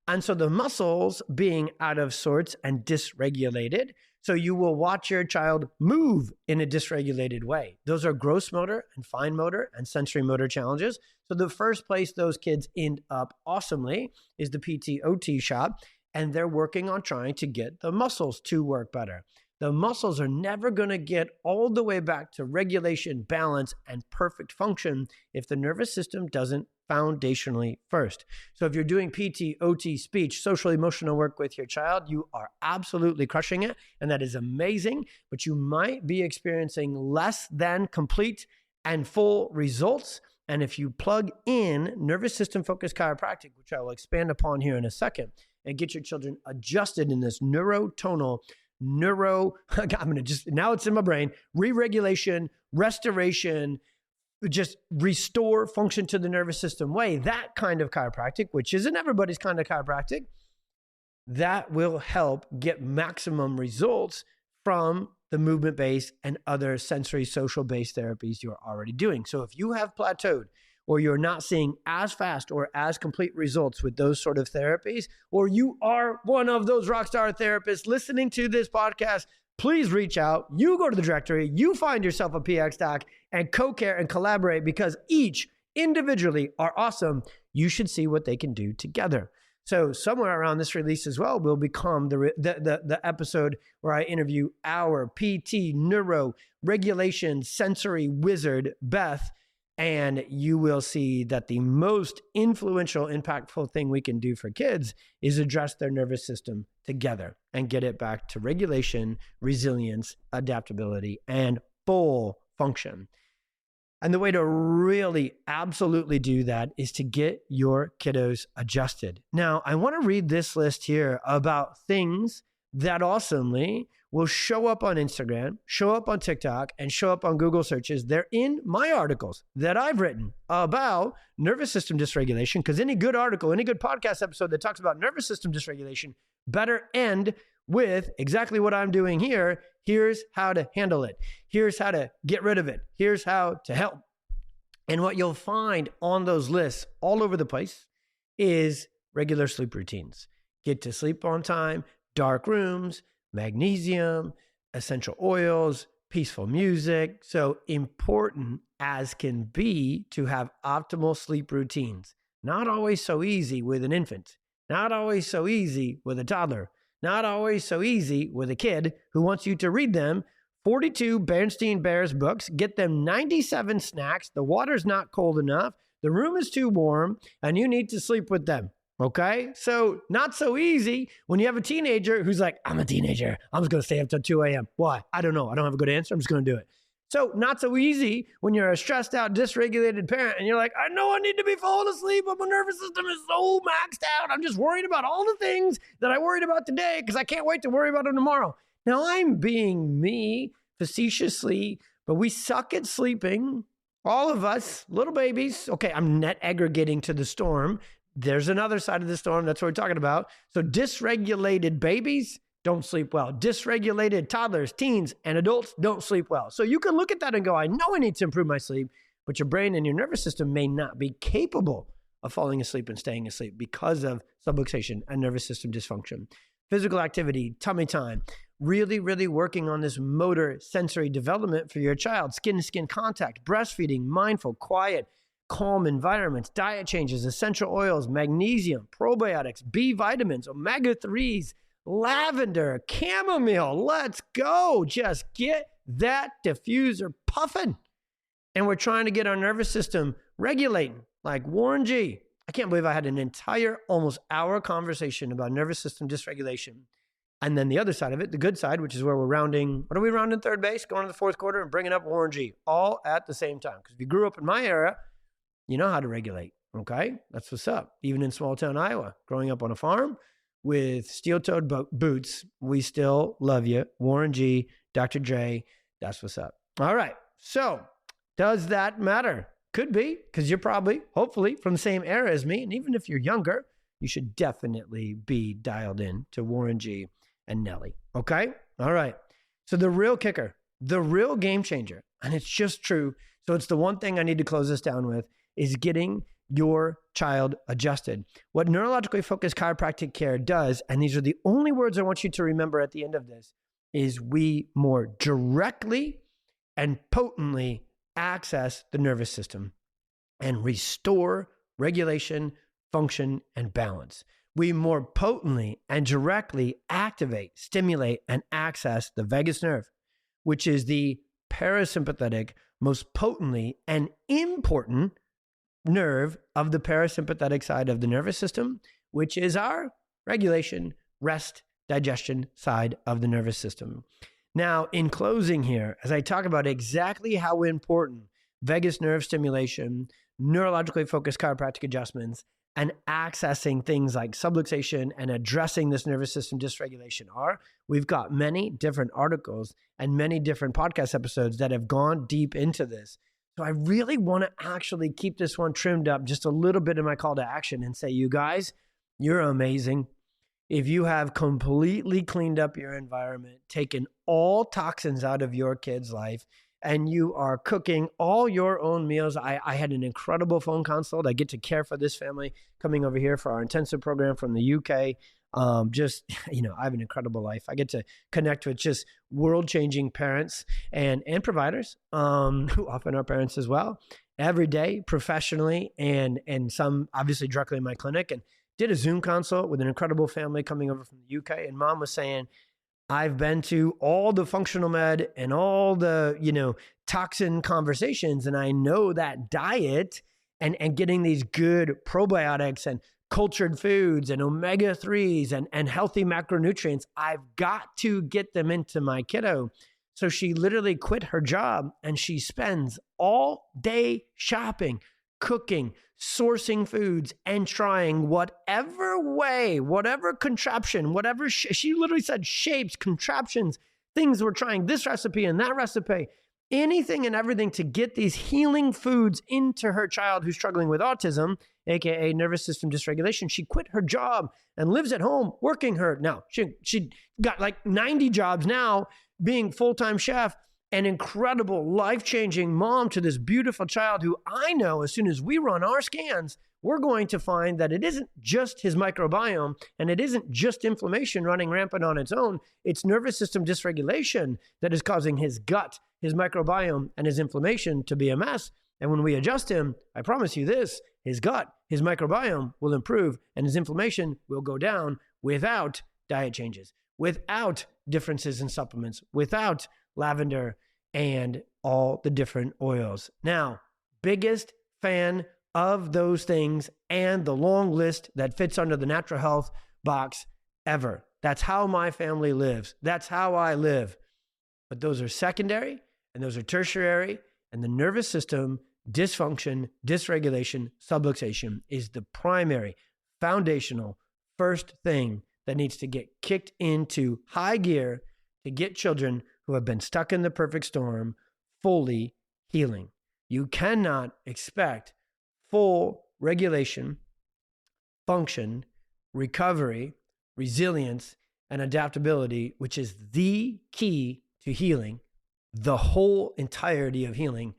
S1: And so the muscles being out of sorts and dysregulated, so you will watch your child move in a dysregulated way. Those are gross motor and fine motor and sensory motor challenges. So the first place those kids end up awesomely is the PT-OT shop, and they're working on trying to get the muscles to work better. The muscles are never going to get all the way back to regulation, balance, and perfect function if the nervous system doesn't foundationally first. So if you're doing PT, OT, speech, social emotional work with your child, you are absolutely crushing it, and that is amazing, but you might be experiencing less than complete and full results. And if you plug in nervous system focused chiropractic, which I will expand upon here in a second, and get your children adjusted in this neurotonal now it's in my brain, re-regulation, restoration, just restore function to the nervous system way, that kind of chiropractic, which isn't everybody's kind of chiropractic, that will help get maximum results from the movement-based and other sensory social-based therapies you're already doing. So if you have plateaued, or you're not seeing as fast or as complete results with those sort of therapies, or you are one of those rockstar therapists listening to this podcast, please reach out. You go to the directory, you find yourself a PX doc, and co-care and collaborate, because each individually are awesome. You should see what they can do together. So somewhere around this release as well will become the episode where I interview our PT neuro regulation sensory wizard, Beth, and you will see that the most influential, impactful thing we can do for kids is address their nervous system together and get it back to regulation, resilience, adaptability, and full function. And the way to really absolutely do that is to get your kiddos adjusted. Now, I want to read this list here about things that awesomely will show up on Instagram, show up on TikTok, and show up on Google searches. They're in my articles that I've written about nervous system dysregulation, because any good article, any good podcast episode that talks about nervous system dysregulation better end with exactly what I'm doing here. Here's how to handle it. Here's how to get rid of it. Here's how to help. And what you'll find on those lists all over the place is regular sleep routines. Get to sleep on time, dark rooms, magnesium, essential oils, peaceful music. So important as can be to have optimal sleep routines. Not always so easy with an infant. Not always so easy with a toddler. Not always so easy with a kid who wants you to read them 42 Bernstein Bears books, get them 97 snacks, the water's not cold enough, the room is too warm, and you need to sleep with them. Okay? So not so easy when you have a teenager who's like, I'm a teenager. I'm just going to stay up till 2 a.m. Why? I don't know. I don't have a good answer. I'm just going to do it. So not so easy when you're a stressed out, dysregulated parent and you're like, I know I need to be falling asleep, but my nervous system is so maxed out. I'm just worried about all the things that I worried about today because I can't wait to worry about them tomorrow. Now I'm being me facetiously, but we suck at sleeping. All of us, little babies. Okay, I'm net aggregating to the storm. There's another side of the storm. That's what we're talking about. So dysregulated babies don't sleep well. Dysregulated toddlers, teens, and adults don't sleep well. So you can look at that and go, I know I need to improve my sleep, but your brain and your nervous system may not be capable of falling asleep and staying asleep because of subluxation and nervous system dysfunction. Physical activity, tummy time, really, really working on this motor sensory development for your child, skin-to-skin contact, breastfeeding, mindful, quiet, calm environments, diet changes, essential oils, magnesium, probiotics, B vitamins, omega-3s, lavender, chamomile. Let's go. Just get that diffuser puffing. And we're trying to get our nervous system regulating like Warren G. I can't believe I had an entire almost hour conversation about nervous system dysregulation. And then the other side of it, the good side, which is where we're rounding, what are we rounding third base, going to the fourth quarter and bringing up Warren G. all at the same time. Because if you grew up in my era, you know how to regulate. Okay. That's what's up. Even in small town Iowa, growing up on a farm, with steel-toed boots, we still love you. Warren G, Dr. Dre, that's what's up. All right. So does that matter? Could be, because you're probably, hopefully, from the same era as me. And even if you're younger, you should definitely be dialed in to Warren G and Nelly. Okay? All right. So the real kicker, the real game changer, and it's just true. So it's the one thing I need to close this down with, is getting your child adjusted. What neurologically-focused chiropractic care does, and these are the only words I want you to remember at the end of this, is we more directly and potently access the nervous system and restore regulation, function, and balance. We more potently and directly activate, stimulate, and access the vagus nerve, which is the parasympathetic, most potently and important nerve of the parasympathetic side of the nervous system, which is our regulation, rest, digestion side of the nervous system. Now, in closing here, as I talk about exactly how important vagus nerve stimulation, neurologically focused chiropractic adjustments, and accessing things like subluxation and addressing this nervous system dysregulation are, we've got many different articles and many different podcast episodes that have gone deep into this. So I really want to actually keep this one trimmed up just a little bit in my call to action and say, you guys, you're amazing. If you have completely cleaned up your environment, taken all toxins out of your kid's life, and you are cooking all your own meals. I had an incredible phone consult. I get to care for this family coming over here for our intensive program from the UK. I have an incredible life. I get to connect with just world-changing parents and providers, who often are parents as well, every day, professionally, and some obviously directly in my clinic. And did a Zoom consult with an incredible family coming over from the UK, and mom was saying, I've been to all the functional med and all the, toxin conversations, and I know that diet and getting these good probiotics and cultured foods and omega-3s and healthy macronutrients, I've got to get them into my kiddo. So she literally quit her job and she spends all day shopping, cooking, sourcing foods, and trying whatever way, whatever contraption, whatever, she literally said shapes, contraptions, things we're trying, this recipe and that recipe, anything and everything to get these healing foods into her child who's struggling with autism, AKA nervous system dysregulation. She quit her job and lives at home working her. Now, she got like 90 jobs now, being full-time chef, an incredible, life-changing mom to this beautiful child who I know as soon as we run our scans, we're going to find that it isn't just his microbiome and it isn't just inflammation running rampant on its own. It's nervous system dysregulation that is causing his gut, his microbiome, and his inflammation to be a mess. And when we adjust him, I promise you this, his gut, his microbiome will improve and his inflammation will go down without diet changes, without differences in supplements, without lavender and all the different oils. Now, biggest fan of those things and the long list that fits under the natural health box ever. That's how my family lives. That's how I live. But those are secondary and those are tertiary, and the nervous system dysfunction, dysregulation, subluxation is the primary, foundational, first thing that needs to get kicked into high gear to get children who have been stuck in the perfect storm fully healing. You cannot expect full regulation, function, recovery, resilience, and adaptability, which is the key to healing, the whole entirety of healing,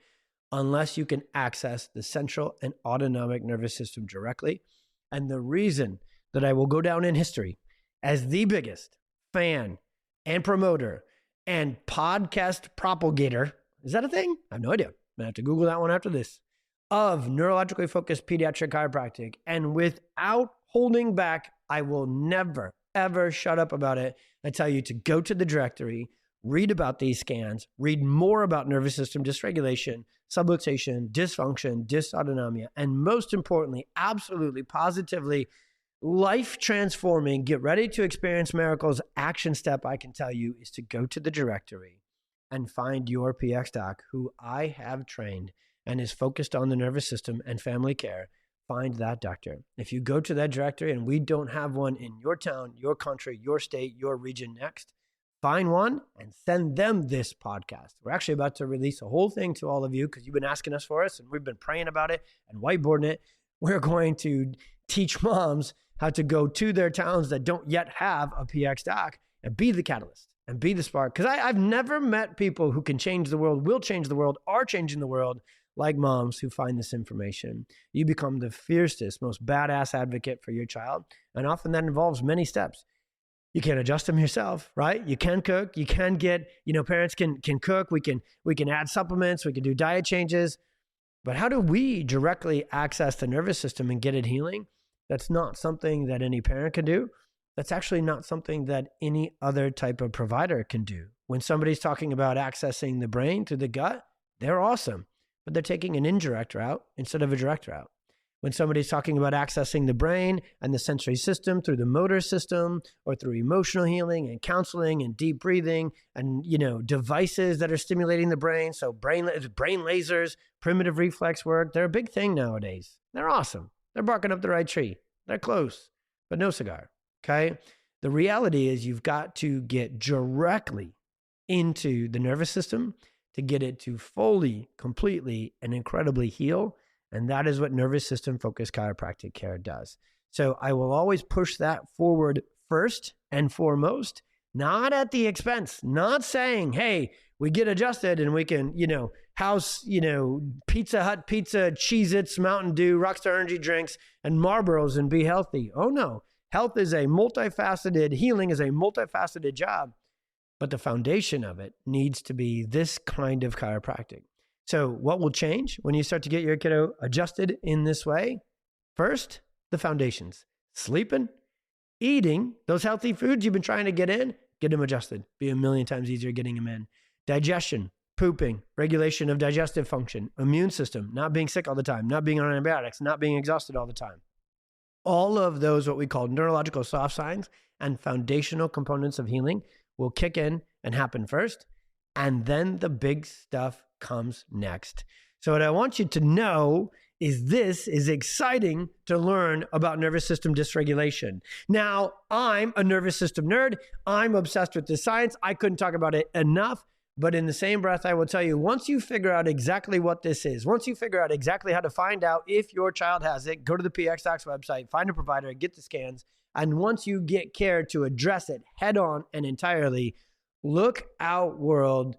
S1: unless you can access the central and autonomic nervous system directly. And the reason that I will go down in history as the biggest fan and promoter and podcast propagator, is that a thing? I have no idea. I'm going to have to Google that one after this, of neurologically focused pediatric chiropractic. And without holding back, I will never, ever shut up about it and tell you to go to the directory, read about these scans, read more about nervous system dysregulation, subluxation, dysfunction, dysautonomia, and most importantly, absolutely, positively, life-transforming, get ready to experience miracles action step I can tell you is to go to the directory and find your PX doc who I have trained and is focused on the nervous system and family care. Find that doctor. If you go to that directory and we don't have one in your town, your country, your state, your region next, find one and send them this podcast. We're actually about to release a whole thing to all of you because you've been asking us for us and we've been praying about it and whiteboarding it. We're going to teach moms how to go to their towns that don't yet have a PX doc and be the catalyst and be the spark. Because I've never met people who can change the world, will change the world, are changing the world like moms who find this information. You become the fiercest, most badass advocate for your child. And often that involves many steps. You can adjust them yourself, right? You can cook. You can get, parents can cook. We can add supplements. We can do diet changes. But how do we directly access the nervous system and get it healing? That's not something that any parent can do. That's actually not something that any other type of provider can do. When somebody's talking about accessing the brain through the gut, they're awesome, but they're taking an indirect route instead of a direct route. When somebody's talking about accessing the brain and the sensory system through the motor system or through emotional healing and counseling and deep breathing and, devices that are stimulating the brain. So brain lasers, primitive reflex work, they're a big thing nowadays. They're awesome. They're barking up the right tree. They're close, but no cigar, okay? The reality is you've got to get directly into the nervous system to get it to fully, completely, and incredibly heal. And that is what nervous system focused chiropractic care does. So I will always push that forward first and foremost, not at the expense, not saying, hey, we get adjusted and we can, house, Pizza Hut pizza, Cheez-Its, Mountain Dew, Rockstar Energy drinks, and Marlboros and be healthy. Oh no, health is a multifaceted, healing is a multifaceted job, but the foundation of it needs to be this kind of chiropractic. So what will change when you start to get your kiddo adjusted in this way? First, the foundations. sleeping, eating those healthy foods you've been trying to get them adjusted. Be a million times easier getting them in. Digestion, pooping, regulation of digestive function, immune system, not being sick all the time, not being on antibiotics, not being exhausted all the time. All of those, what we call neurological soft signs and foundational components of healing, will kick in and happen first. And then the big stuff comes next. So what I want you to know is this is exciting to learn about nervous system dysregulation. Now, I'm a nervous system nerd. I'm obsessed with this science. I couldn't talk about it enough. But in the same breath, I will tell you, once you figure out exactly what this is, once you figure out exactly how to find out if your child has it, go to the PX Docs website, find a provider, get the scans. And once you get care to address it head on and entirely, look out, world.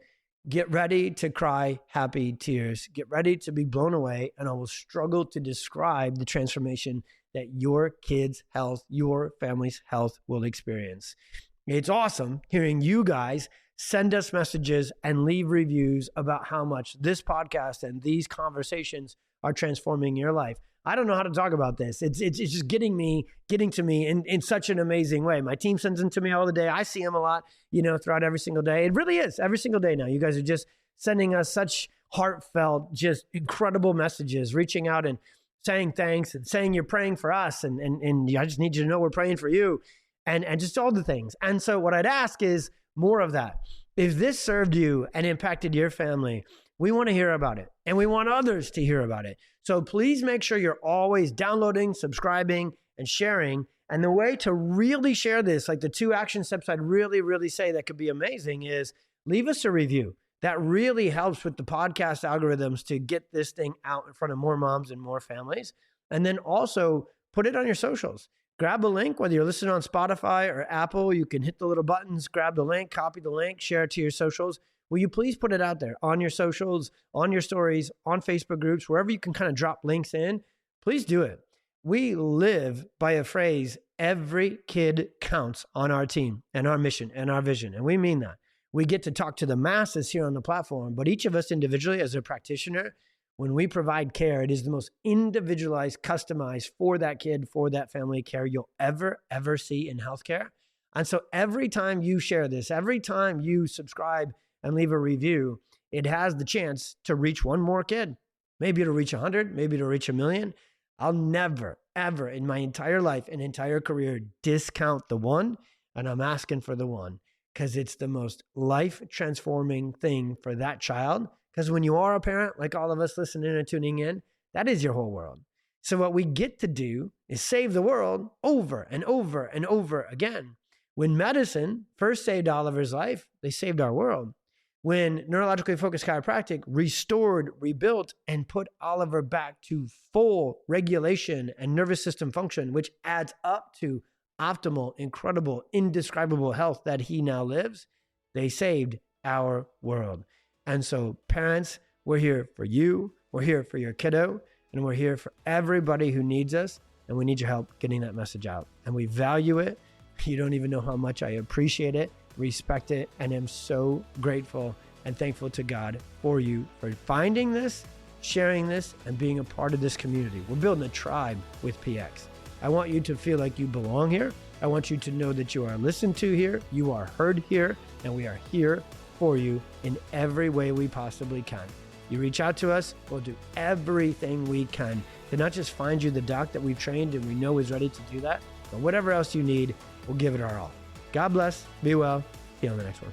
S1: Get ready to cry happy tears. Get ready to be blown away. And I will struggle to describe the transformation that your kids' health, your family's health will experience. It's awesome hearing you guys send us messages and leave reviews about how much this podcast and these conversations are transforming your life. I don't know how to talk about this. It's just getting to me in such an amazing way. My team sends them to me all the day. I see them a lot, throughout every single day. It really is every single day now. You guys are just sending us such heartfelt, just incredible messages, reaching out and saying thanks and saying you're praying for us. And I just need you to know we're praying for you and just all the things. And so what I'd ask is more of that. If this served you and impacted your family, we want to hear about it and we want others to hear about it. So please make sure you're always downloading, subscribing, and sharing. And the way to really share this, like the 2 action steps I'd really say that could be amazing, is leave us a review. That really helps with the podcast algorithms to get this thing out in front of more moms and more families. And then also put it on your socials. Grab a link, whether you're listening on Spotify or Apple, you can hit the little buttons, grab the link, copy the link, share it to your socials. Will you please put it out there on your socials, on your stories, on Facebook groups, wherever you can kind of drop links in, please do it. We live by a phrase, every kid counts on our team and our mission and our vision. And we mean that. We get to talk to the masses here on the platform, but each of us individually as a practitioner, when we provide care, it is the most individualized, customized for that kid, for that family care you'll ever see in healthcare. And so every time you share this, every time you subscribe and leave a review, it has the chance to reach one more kid. Maybe it'll reach 100, maybe it'll reach 1,000,000. I'll never, ever in my entire life and entire career discount the one, and I'm asking for the one because it's the most life-transforming thing for that child. Because when you are a parent, like all of us listening and tuning in, that is your whole world. So what we get to do is save the world over and over and over again. When medicine first saved Oliver's life, they saved our world. When Neurologically-Focused Chiropractic restored, rebuilt, and put Oliver back to full regulation and nervous system function, which adds up to optimal, incredible, indescribable health that he now lives, they saved our world. And so parents, we're here for you, we're here for your kiddo, and we're here for everybody who needs us, and we need your help getting that message out. And we value it. You don't even know how much I appreciate it, respect it, and am so grateful and thankful to God for you for finding this, sharing this, and being a part of this community. We're building a tribe with PX. I want you to feel like you belong here. I want you to know that you are listened to here, you are heard here, and we are here for you in every way we possibly can. You reach out to us, we'll do everything we can to not just find you the doc that we've trained and we know is ready to do that, but whatever else you need, we'll give it our all. God bless, be well, see you on the next one.